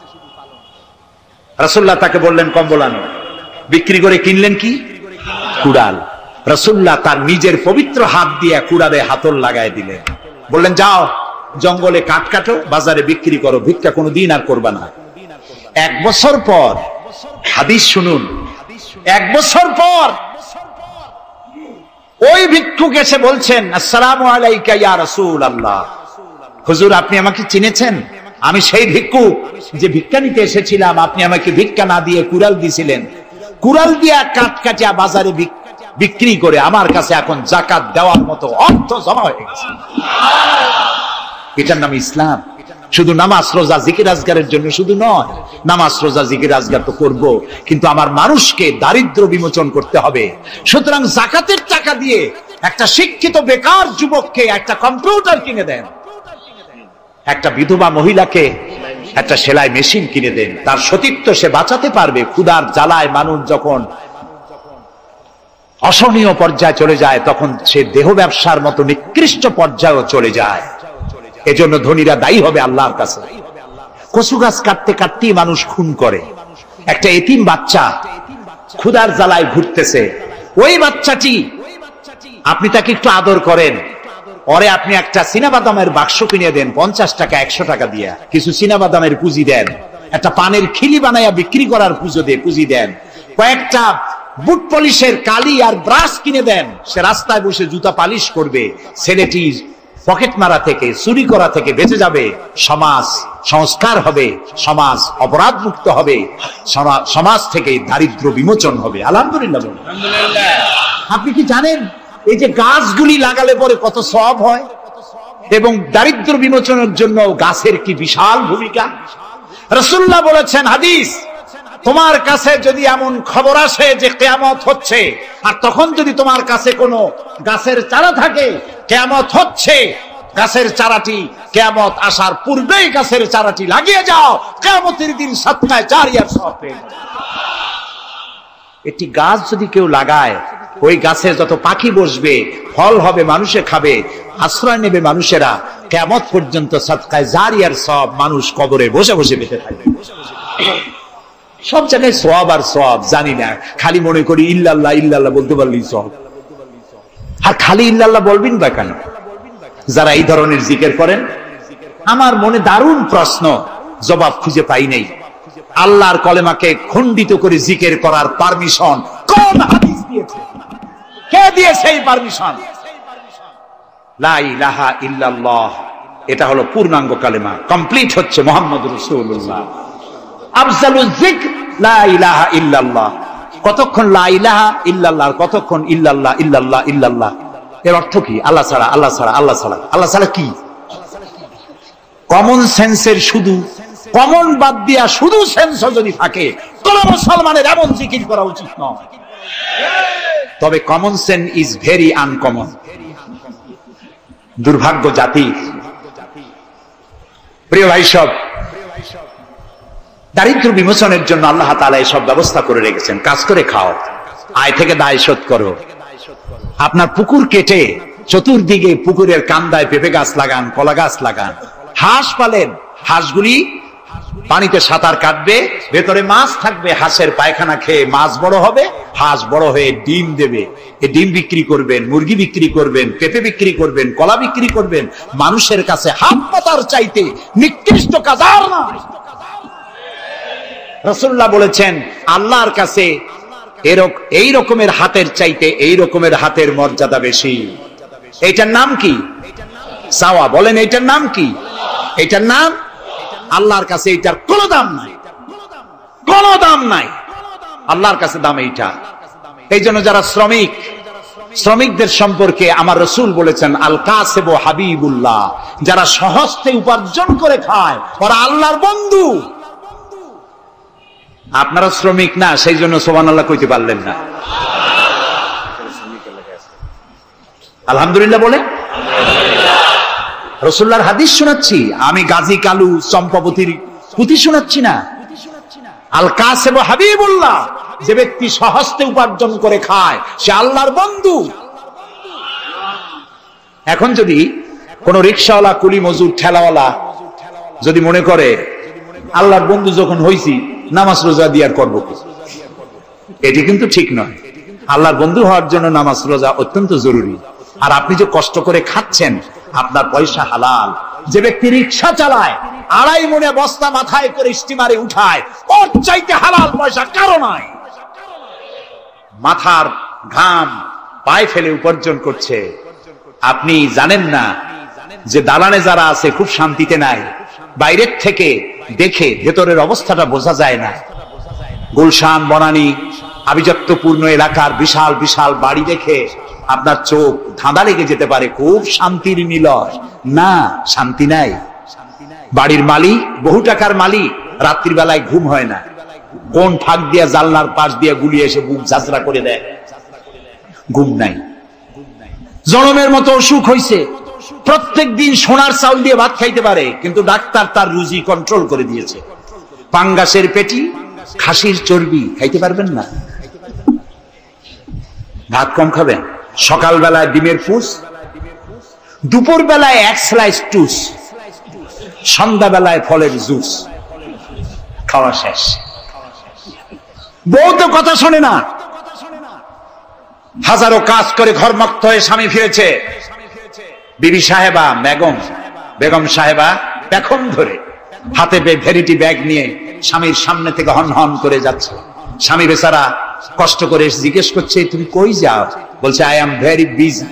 রাসূলুল্লাহ তাকে বললেন কম্বল আনো। বিক্রি করে কিনলেন কি? কুড়াল। রাসূলুল্লাহ তার নিজের পবিত্র হাত দিয়ে কুড়ালে হাতল লাগায় দিলেন। বললেন যাও জঙ্গলে কাঠ কাটো, বাজারে বিক্রি করো, ভিক্ষা কোনোদিন আর করবা না। 1 বছর পর, হাদিস শুনুন, 1 বছর পর ওই ভিক্ষুক এসে বলছেন আসসালামু আলাইকা ইয়া রাসূলুল্লাহ। হুজুর আপনি আমাকে চিনেছেন? আমি সেই ভিক্ষুক যে ভিক্ষা নিতে এসেছিলাম। আপনি আমাকে ভিক্ষা না দিয়ে কুড়াল দিয়েছিলেন। কুড়াল দিয়া কাঠ কাটিয়া বাজারে বিক্রি করে আমার কাছে এখন যাকাত দেওয়ার মতো অর্থ জমা হয়ে গেছে। এটার নাম ইসলাম। শুধু নামাজ রোজা জিকির আজগারের জন্য শুধু নয়, নামাজ রোজা জিকির আজগার তো করব, কিন্তু আমার মানুষকে দারিদ্র বিমোচন করতে হবে। সুতরাং যাকাতের টাকা দিয়ে একটা শিক্ষিত বেকার যুবককে একটা কম্পিউটার কিনে দেন, একটা বিধবা মহিলাকে একটা সেলাই মেশিন কিনে দেন। তার সতীত্ব সে বাঁচাতে পারবে। ক্ষুধার জ্বালায় মানুষ যখন অসহনীয় পর্যায়ে চলে যায়, তখন সে দেহ ব্যবসার মতো নিকৃষ্ট পর্যায়েও চলে যায়। এজন্য ধনীরা দায়ী হবে আল্লাহর কাছে। কচু গাছ কাটতে কাটতেই মানুষ খুন করে। একটা এতিম বাচ্চা ক্ষুধার জ্বালায় ঘুরতেছে, ওই বাচ্চাটি আপনি তাকে একটু আদর করেন, ওরে আপনি একটা চীনাবাদামের বাক্স কিনে দেন 50 টাকা 100 টাকা দিয়া, কিছু চীনাবাদামের পুঁজি দেন, একটা পানের খিলি বানাইয়া বিক্রি করার পুঁজি দেন, কয়েকটা বুট পলিশের কালি আর ব্রাশ কিনে দেন, সে রাস্তায় বসে জুতা পালিশ করবে। ছেলেটি পকেট মারা থেকে, চুরি করা থেকে বেঁচে যাবে। সমাজ সংস্কার হবে, সমাজ অপরাধ মুক্ত হবে, সমাজ থেকে দারিদ্র বিমোচন হবে। আলহামদুলিল্লাহ। আপনি কি জানেন এই যে গাছগুলি লাগালে পরে কত সওয়াব হয়? এবং দারিদ্র বিমোচনের জন্য গাছের কি বিশাল ভূমিকা। রাসূলুল্লাহ বলেছেন হাদিস, তোমার কাছে যদি এমন খবর আসে যে কিয়ামত হচ্ছে, আর তখন যদি তোমার কাছে কোনো গাছের চারা থাকে, কিয়ামত হচ্ছে, গাছের চারাটি কিয়ামত আসার পূর্বেই গাছের চারাটি লাগিয়ে যাও, কিয়ামতের দিন সৎকায় জারিয়ার সওয়াব পেয়ে যাবে। একটি গাছ যদি কেউ লাগায় ওই গাছে যত পাখি বসবে, ফল হবে, মানুষে খাবে, আশ্রয় নেবে মানুষেরা, কিয়ামত পর্যন্ত সাদকায়ে জারিয়ার সব মানুষ কবরে বসে বসে পেতে থাকবে। সব জায়গায় সওয়াব আর সওয়াব জানি না, খালি মনে করি ইল্লাল্লাহ ইল্লাল্লাহ বলতে পারলেই সওয়াব। আর খালি ইল্লাল্লাহ বলবেন বা কেন? যারা এই ধরনের জিকির করেন, আমার মনে দারুণ প্রশ্ন, জবাব খুঁজে পাই নাই। আল্লাহর কলেমাকে খণ্ডিত করে জিকির করার পারমিশন কোন হাদিস দিয়েছে? কে দিয়েছে এই পারমিশন? লা ইলাহা ইল্লাল্লাহ, এটা হলো পূর্ণাঙ্গ কালেমা, কমপ্লিট হচ্ছে মুহাম্মদুর রাসূলুল্লাহ। আফজালুজ যিকর লা ইলাহা ইল্লাল্লাহ। কতক্ষণ লা ইলাহা ইল্লাল্লাহ, কতক্ষণ ইল্লাল্লাহ ইল্লাল্লাহ ইল্লাল্লাহ। এর অর্থ কি? আল্লাহ ছাড়া, আল্লাহ ছাড়া, আল্লাহ ছাড়া। আল্লাহ ছাড়া কি? কমন সেন্সের শুধু কমন বাদ দিয়া শুধু সেন্স যদি থাকে, কোন মুসলমানের এমন জিকির করা উচিত নয়। তবে common sense is very uncommon. দুর্ভাগ্য জাতি। প্রিয় ভাই, সব দারিদ্র বিমোচনের জন্য আল্লাহ তাআলা সব ব্যবস্থা করে রেখেছেন। কাজ করে খাও, আয় থেকে দায় শোধ করো। আপনার পুকুর কেটে চতুর্দিকে পুকুরের কান্দায় পেঁপে গাছ লাগান, কলা গাছ লাগান, হাঁস পালেন, হাঁসগুলি পানিতে সাঁতার কাটবে, ভেতরে মাছ থাকবে, হাঁসের পায়খানা খেয়ে মাছ বড় হবে, হাঁস বড় হয়ে ডিম দেবে। এই ডিম বিক্রি করবেন, মুরগি বিক্রি করবেন, পেঁপে বিক্রি করবেন, কলা বিক্রি করবেন। মানুষের কাছে হাত পাতার চাইতে নিকৃষ্ট কাজ আর নয়। রাসূলুল্লাহ বলেছেন, আল্লাহর কাছে এই রকমের হাতের চাইতে এই রকমের হাতের মর্যাদা বেশি। এটার নাম কি? চাওয়া। বলেন, এটার নাম কি? এটার নাম আল্লাহর কাছে এটার কোনো দাম নাই, কোনো দাম নাই। আল্লাহর কাছে দাম এইটা। এই জন্য যারা শ্রমিকদের সম্পর্কে আমার রাসূল বলেছেন, আল কাসিবু হাবিবুল্লাহ, যারা সহজে উপার্জন করে খায় ওরা আল্লাহর বন্ধু। আপনারা শ্রমিক না, সেই জন্য সুবহানাল্লাহ কইতে পারলেন না। আলহামদুলিল্লাহ বলে রাসূলুল্লাহর হাদিস শোনাচ্ছি আমি, গাজী কালু চম্পাবতীর পুঁথি শোনাচ্ছি না। আল কাসিবু হাবিবুল্লাহ, যে ব্যক্তি সহজে উপার্জন করে খায় সে আল্লাহর বন্ধু। এখন যদি কোন রিকশাওয়ালা, কুলি মজুর, ঠেলাওয়ালা যদি মনে করে আল্লাহর বন্ধু যখন হইছি নামাজ রোজা দিয়ে আর করবো কি, এটি কিন্তু ঠিক নয়। আল্লাহর বন্ধু হওয়ার জন্য নামাজ রোজা অত্যন্ত জরুরি। আর আপনি যে কষ্ট করে খাচ্ছেন, আপনার পয়সা হালাল। যে ব্যক্তি রিকশা চালায়, 2.5 মণে বস্তা মাথায় করে স্টিমারে উঠায়, ওর চাইতে হালাল পয়সা কারো নাই। মাথার ঘাম পায়ে ফেলে উপার্জন করছে। আপনি জানেন না যে দালানে যারা আছে খুব শান্তিতে নাই। বাইরের থেকে দেখে ভেতরের অবস্থাটা বোঝা যায় না। গুলশান, বনানী, আভিজাত্যপূর্ণ এলাকার বিশাল বিশাল বাড়ি দেখে আপনার চোখ ধাঁধা লেগে যেতে পারে, খুব শান্তির নিলয়। না, শান্তি নাই। বাড়ির মালিক, বহু টাকার মালিক, রাত্রির বেলায় ঘুম হয় না। কোন ফাঁক দিয়া জানলার পাশ দিয়ে গুলি এসে বুক ঝাঁঝরা করে দেয়, ঘুম নাই। জনমের মতো অসুখ হইছে, প্রত্যেক দিন সোনার চাউল দিয়ে ভাত খাইতে পারে, কিন্তু ডাক্তার তার রুজি কন্ট্রোল করে দিয়েছে। পাঙ্গাসের পেটি, খাসির চর্বি খাইতে পারবেন না, ভাত কম খাবেন। সকাল বেলায় ডিমের পুষ, দুপুর বেলায় 1 স্লাইস টুস, সন্ধ্যা বেলায় ফলের জুস, খাওয়া শেষ। বউ তো কথা শোনে না। হাজারো কাজ করে ঘরমুক্ত হয়ে স্বামী ফিরেছে, বিবি সাহেবা, বেগম সাহেবা পেখম ধরে হাতে ভ্যানিটি ব্যাগ নিয়ে স্বামীর সামনে থেকে হন হন করে যাচ্ছে। স্বামী বেচারা কষ্ট করে জিজ্ঞেস করছে, তুমি কই যাও? বলছে, আই এম ভেরি বিজি।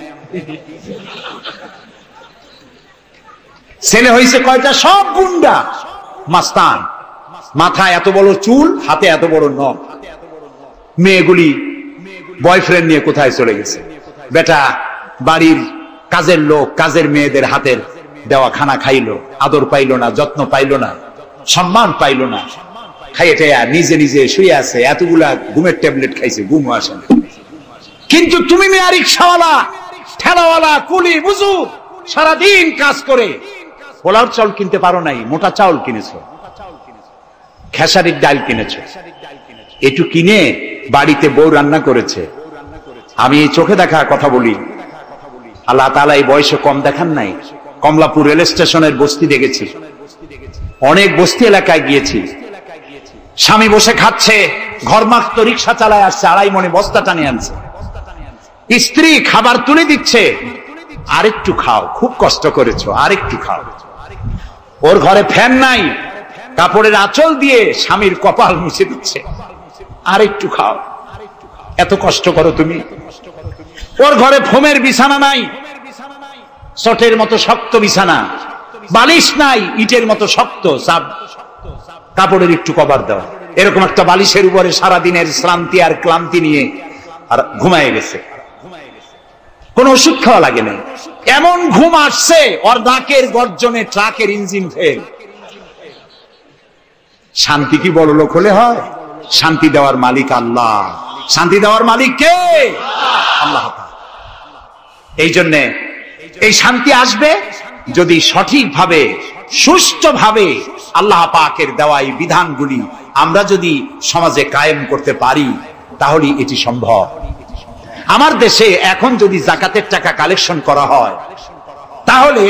ছেলে হয়েছে কয়টা? সব গুন্ডা, মাস্তান। মাথায় এত বড় চুল, হাতে এত বড় নখ। মেয়েগুলি বয়ফ্রেন্ড নিয়ে কোথায় চলে গেছে। বেটা বাড়ির কাজের লোক, কাজের মেয়েদের হাতের দেওয়া খানা খাইলো, আদর পাইলো না, যত্ন পাইলো না, সম্মান পাইলো না। খাইয়ে টাইয়া নিজে নিজে শুয়ে আছে, এতগুলা ঘুমের ট্যাবলেট খাইছে, ঘুম আসে না। কিন্তু তুমি মেয়ে রিকশাওয়ালা, ঠেলাওয়ালা, কুলি মজুর, সারাদিন কাজ করে পোলাও চাউল কিনতে পারো নাই, মোটা চাউল কিনেছো, খেসারির ডাল কিনেছো। একটু কিনে বাড়িতে বউ রান্না করেছে, আমি চোখে দেখা কথা বলি, আল্লাহ তাআলা এই বয়সে কম দেখান নাই। কমলাপুর রেল স্টেশনের বস্তি দেখেছি, অনেক বস্তি এলাকায় গিয়েছি। স্বামী বসে খাচ্ছে, ঘরমাক্ত রিক্সা চালায় আসছে, 2.5 মণে বস্তা টানে আনছে। স্ত্রী খাবার তুলে দিচ্ছে, আরেকটু খাও, খুব কষ্ট করেছো, আরেকটু খাও। ওর ঘরে ফ্যান নাই, কাপড়ের আঁচল দিয়ে স্বামীর কপাল মুছে দিচ্ছে, আরেকটু খাও, এত কষ্ট করো তুমি। ওর ঘরে ফোমের বিছানা নাই, চটের মতো শক্ত বিছানা, বালিশ নাই, ইটের মতো শক্ত, কাপড়ের একটু কভার দেওয়া। এরকম একটা বালিশের উপরে সারাদিনের শ্রান্তি আর ক্লান্তি নিয়ে আর ঘুমায় গেছে, কোন ওষুধ খাওয়া লাগে না। এমন ঘুম আসছে, ওর নাকের গর্জনে ট্রাকের ইঞ্জিন ফেল। শান্তি কি বড় লোক হলে হয়? শান্তি দেওয়ার মালিক আল্লাহ। শান্তি দেওয়ার মালিক কে? আল্লাহ। এই জন্যে এই শান্তি আসবে যদি সঠিকভাবে, সুষ্ঠুভাবে আল্লাহ পাকের দেওয়া এই বিধানগুলি আমরা যদি সমাজে কায়েম করতে পারি, তাহলে এটি সম্ভব। আমার দেশে এখন যদি জাকাতের টাকা কালেকশন করা হয়, তাহলে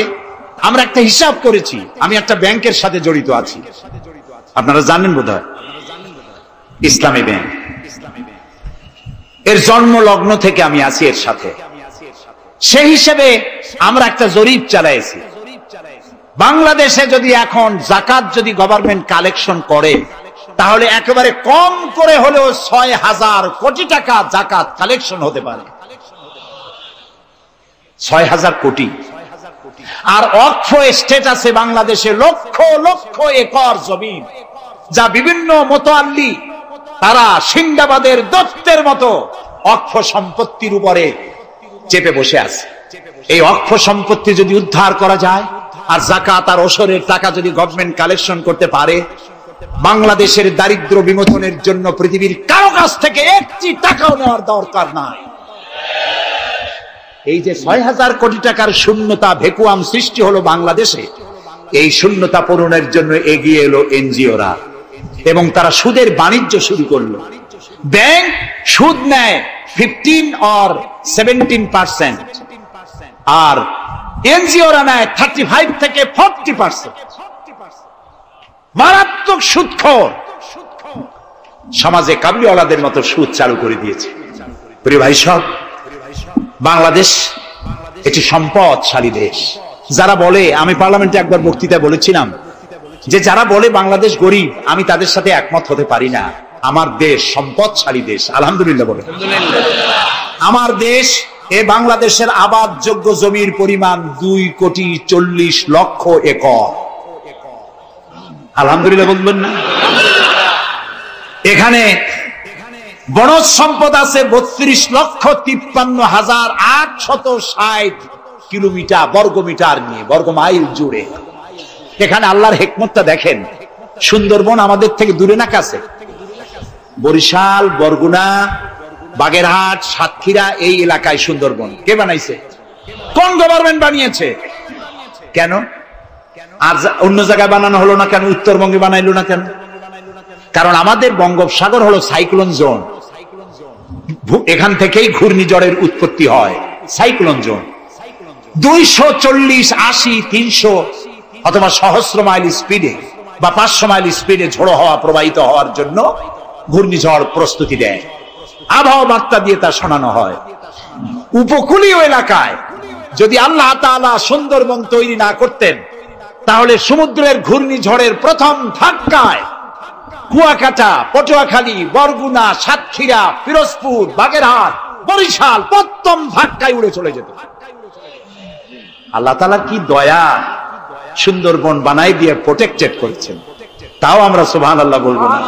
আমরা একটা হিসাব করেছি। আমি একটা ব্যাংকের সাথে জড়িত আছি, আপনারা জানেন বোধহয়, ইসলামী ব্যাংক। এর জন্ম লগ্ন থেকে আমি আছি এর সাথে। সেই হিসেবে আমরা একটা জরিপ চালাইছি। বাংলাদেশে যদি এখন জাকাত যদি গভর্নমেন্ট কালেকশন করে, তাহলে একেবারে কম করে হলেও 6,000 কোটি টাকা জাকাত কালেকশন হতে পারে। 6,000 কোটি। আর ওয়াকফ এস্টেট আছে বাংলাদেশে লক্ষ লক্ষ একর জমি, যা বিভিন্ন মোতাল্লি তারা সিন্দাবাদের দত্তের মতো ওয়াকফ সম্পত্তির উপরে চেপে বসে আছে। এই ওয়াকফ সম্পত্তি যদি উদ্ধার করা যায়, আর যাকাত আর ওশরের টাকা যদি গভর্নমেন্ট কালেকশন করতে পারে, বাংলাদেশের দারিদ্র বিমোচনের জন্য পৃথিবীর কারো কাছ থেকে একটি টাকাও নেওয়ার দরকার নাই। এই যে 6,000 কোটি টাকার শূন্যতা, ভ্যাকুয়াম সৃষ্টি হলো বাংলাদেশে, এই শূন্যতা পূরণের জন্য এগিয়ে এলো এনজিওরা, এবং তারা সুদের বাণিজ্য শুরু করলো। ব্যাংক সুদ নেয় 15 or 17%, আর এনজিওরা নেয় 35 থেকে 40%। মারাত্মক সুদখোর। সমাজে কাবলিওয়ালাদের মতো সুদ চালু করে দিয়েছে। প্রিয় ভাই সব, বাংলাদেশ এটি সম্পদশালী দেশ। যারা বলে, আমি পার্লামেন্টে একবার বক্তৃতায় বলেছিলাম যে যারা বলে বাংলাদেশ গরিব, আমি তাদের সাথে একমত হতে পারি না। আমার দেশ সম্পদশালী দেশ, আলহামদুলিল্লাহ বলে। আমার দেশ, এ বাংলাদেশের আবাদযোগ্য জমির পরিমাণ 2,40,00,000 একর। আলহামদুলিল্লাহ বলবেন না? এখানে বনজ সম্পদ আছে 32,53,860 কিলোমিটার বর্গমিটার নিয়ে, বর্গমাইল জুড়ে। এখানে আল্লাহর হিকমতটা দেখেন। সুন্দরবন আমাদের থেকে দূরে না কাছে? বরিশাল, বরগুনা, বাগেরহাট, সাতক্ষীরা, এই এলাকায় সুন্দরবন কে বানাইছে? কোন গভর্নমেন্ট বানিয়েছে? কেন আর অন্য জায়গায় বানানো হলো না কেন? উত্তরবঙ্গে বানাইলো না কেন? কারণ আমাদের বঙ্গোপসাগর হলো সাইক্লোন জোন, এখান থেকেই ঘূর্ণিঝড়ের উৎপত্তি হয়। সাইক্লোন জোন 240, 80, 300 অথবা সহস্র মাইল স্পিডে বা 500 মাইল স্পিডে ঝোড়ো হওয়া প্রবাহিত হওয়ার জন্য ঘূর্ণিঝড় প্রস্তুতি দেয়। আবহাওয়া বার্তা দিয়ে তা শোনানো হয়। উপকূলীয় এলাকায় যদি আল্লাহ তাআলা সুন্দরবন তৈরি না করতেন, তাহলে সমুদ্রের ঘূর্ণিঝড়ের প্রথম ধাক্কায় কুয়াকাটা, পটুয়াখালী, বরগুনা, সাতক্ষীরা, পিরোজপুর, বাগেরহাট, বরিশাল প্রথম ধাক্কায় উড়ে চলে যেত। আল্লাহ তাআলা কি দয়া, সুন্দরবন বানাই দিয়ে প্রোটেক্টেড করেছেন। তাও আমরা সুবহানাল্লাহ বলবো না?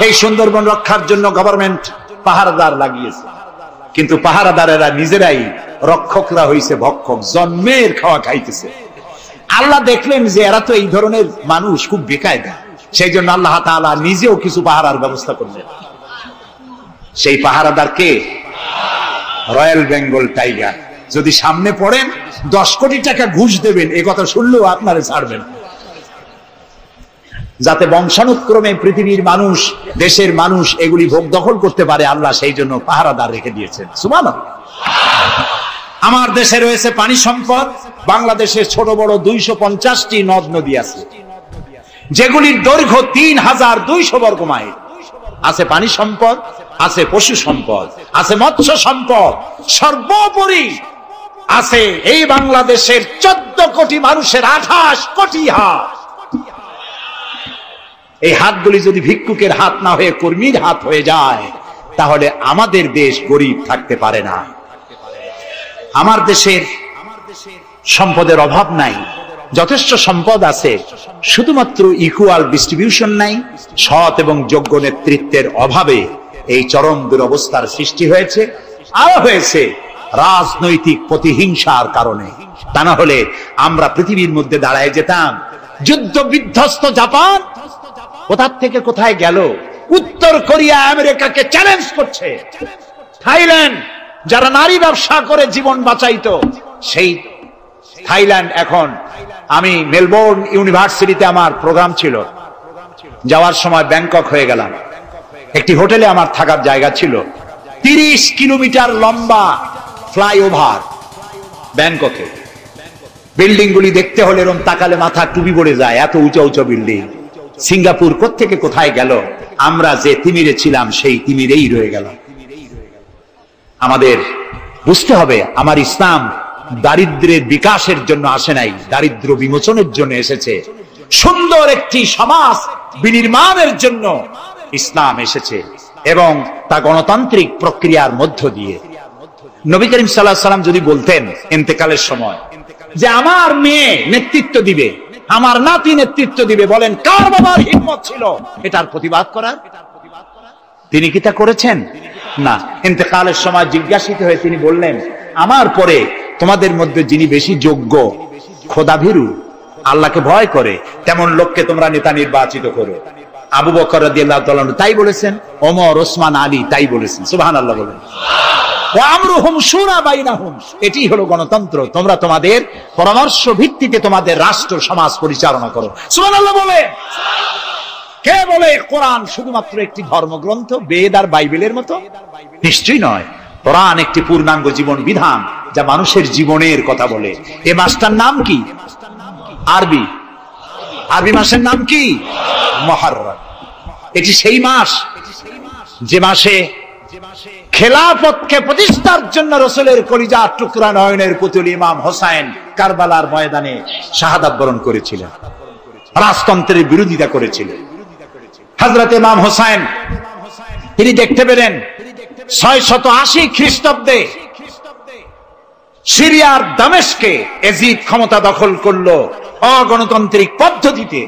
এই সুন্দরবন রক্ষার জন্য গভর্নমেন্ট পাহারাদার লাগিয়েছে, কিন্তু পাহারাদারেরা নিজেরাই রক্ষকরা হইছে ভক্ষক, জন্মের খাওয়া খাইতেছে। আল্লাহ দেখলেন যে এরা তো এই ধরনের মানুষ খুব বেকায়দা, সেই জন্য আল্লাহ তাআলা নিজেও কিছু পাহারার ব্যবস্থা করলেন। সেই পাহারাদার কে? Royal Bengal tiger. যদি সামনে পড়েন 10 কোটি টাকা ঘুষ দেবেন, এ কথা শুনলেও আপনারে ছাড়বেন। যাতে বংশানুক্রমে পৃথিবীর মানুষ, দেশের মানুষ এগুলি ভোগ দখল করতে পারে, আল্লাহ সেই জন্য পাহারাদার রেখে দিয়েছেন। সুবহানাল্লাহ। আমার দেশে রয়েছে পানি সম্পদ। বাংলাদেশে ছোট বড় 250টি নদ নদী আছে, যেগুলির দৈর্ঘ্য 3200 বর্গ মাইল। আছে পানি সম্পদ, আছে পশু সম্পদ, আছে মৎস্য সম্পদ, সর্বোপরি আছে এই বাংলাদেশের 14 কোটি মানুষের 28 কোটি হাত। এই হাতগুলি যদি ভিক্ষুকের হাত না হয়ে কর্মীর হাত হয়ে যায়, তাহলে আমাদের দেশ গরিব থাকতে পারে না। আমার দেশের সম্পদের অভাব নাই, যথেষ্ট সম্পদ আছে, শুধুমাত্র ইকুয়াল ডিস্ট্রিবিউশন নাই। সৎ এবং যোগ্য নেতৃত্বের অভাবে এই চরম দুরবস্থার সৃষ্টি হয়েছে। আরো হয়েছে রাজনৈতিক প্রতিহিংসার কারণে। তা না হলে আমরা পৃথিবীর মধ্যে দাঁড়ায় যেতাম। যুদ্ধ বিধ্বস্ত জাপান কোথা থেকে কোথায় গেল? উত্তর কোরিয়া আমেরিকাকে চ্যালেঞ্জ করছে। থাইল্যান্ড, যারা নারী ব্যবসা করে জীবন বাঁচাইতো, সেই থাইল্যান্ড এখন, আমি মেলবোর্ন ইউনিভার্সিটিতে আমার প্রোগ্রাম ছিল, যাওয়ার সময় ব্যাংকক হয়ে গেলাম। একটি হোটেলে আমার থাকার জায়গা ছিল। 30 কিলোমিটার লম্বা ফ্লাইওভার ব্যাংককে। বিল্ডিং গুলি দেখতে হলে এরকম তাকালে মাথা টুপি পড়ে যায়, এত উঁচা উঁচা বিল্ডিং। সিঙ্গাপুর কোত্থেকে কোথায় গেল? আমরা যে তিমিরে ছিলাম সেই তিমিরেই রয়ে গেলাম। আমাদের বুঝতে হবে, আমার ইসলাম দারিদ্র্যের বিকাশের জন্য আসে নাই, দারিদ্র বিমোচনের জন্য এসেছে। সুন্দর একটি সমাজ বিনির্মাণের জন্য ইসলাম এসেছে, এবং তা গণতান্ত্রিক প্রক্রিয়ার মধ্য দিয়ে। নবী করিম সাল্লাল্লাহু আলাইহি ওয়াসাল্লাম যদি বলতেন ইন্তেকালের সময় যে আমার মেয়ে নেতৃত্ব দিবে, আমার নাতি নেতৃত্ব দিবে, বলেন কার বাবার হিম্মত ছিল এটার প্রতিবাদ করার? তিনি কি তা করেছেন? না। ইন্তেকালের সময় জিজ্ঞাসিত হয়ে তিনি বললেন, আমার পরে তোমাদের মধ্যে যিনি বেশি যোগ্য, খোদাভীরু, আল্লাহকে ভয় করে, তেমন লোককে তোমরা নেতা নির্বাচিত করো। আবু বকর রাদিয়াল্লাহু তাআলা তাই বলেছেন, ওমর, ওসমান, আলী তাই বলেছেন। সুবহানাল্লাহ বলেন। ওয়া আমরুহুম শুরা বাইনাহুম, এটি হলো গণতন্ত্র। তোমরা তোমাদের পরামর্শ ভিত্তিতে তোমাদের রাষ্ট্র সমাজ পরিচালনা করো। সুবহানাল্লাহ বলেন। কে বলে কোরআন শুধুমাত্র একটি ধর্মগ্রন্থ, বেদ আর বাইবেলের মতো? নিশ্চয়ই নয়। কোরআন একটি পূর্ণাঙ্গ জীবন বিধান, যা মানুষের জীবনের কথা বলে। এ মাসটার নাম কি? আরবি। আরবি মাসের নাম কি? মুহররম। এটি সেই মাস যে মাসে খেলাফতকে প্রতিষ্ঠার জন্য রাসূলের কলিজার টুকরা নয়নের পুতুল ইমাম হোসেন কারবালার ময়দানে শাহাদাত বরণ করেছিলেন, রাজতন্ত্রের বিরোধিতা করেছিলেন। হযরত ইমাম হোসেন তিনি দেখতে পেলেন 680 খ্রিস্টাব্দে সিরিয়ার দামেস্কে এজিদ ক্ষমতা দখল করলো অগণতান্ত্রিক পদ্ধতিতে।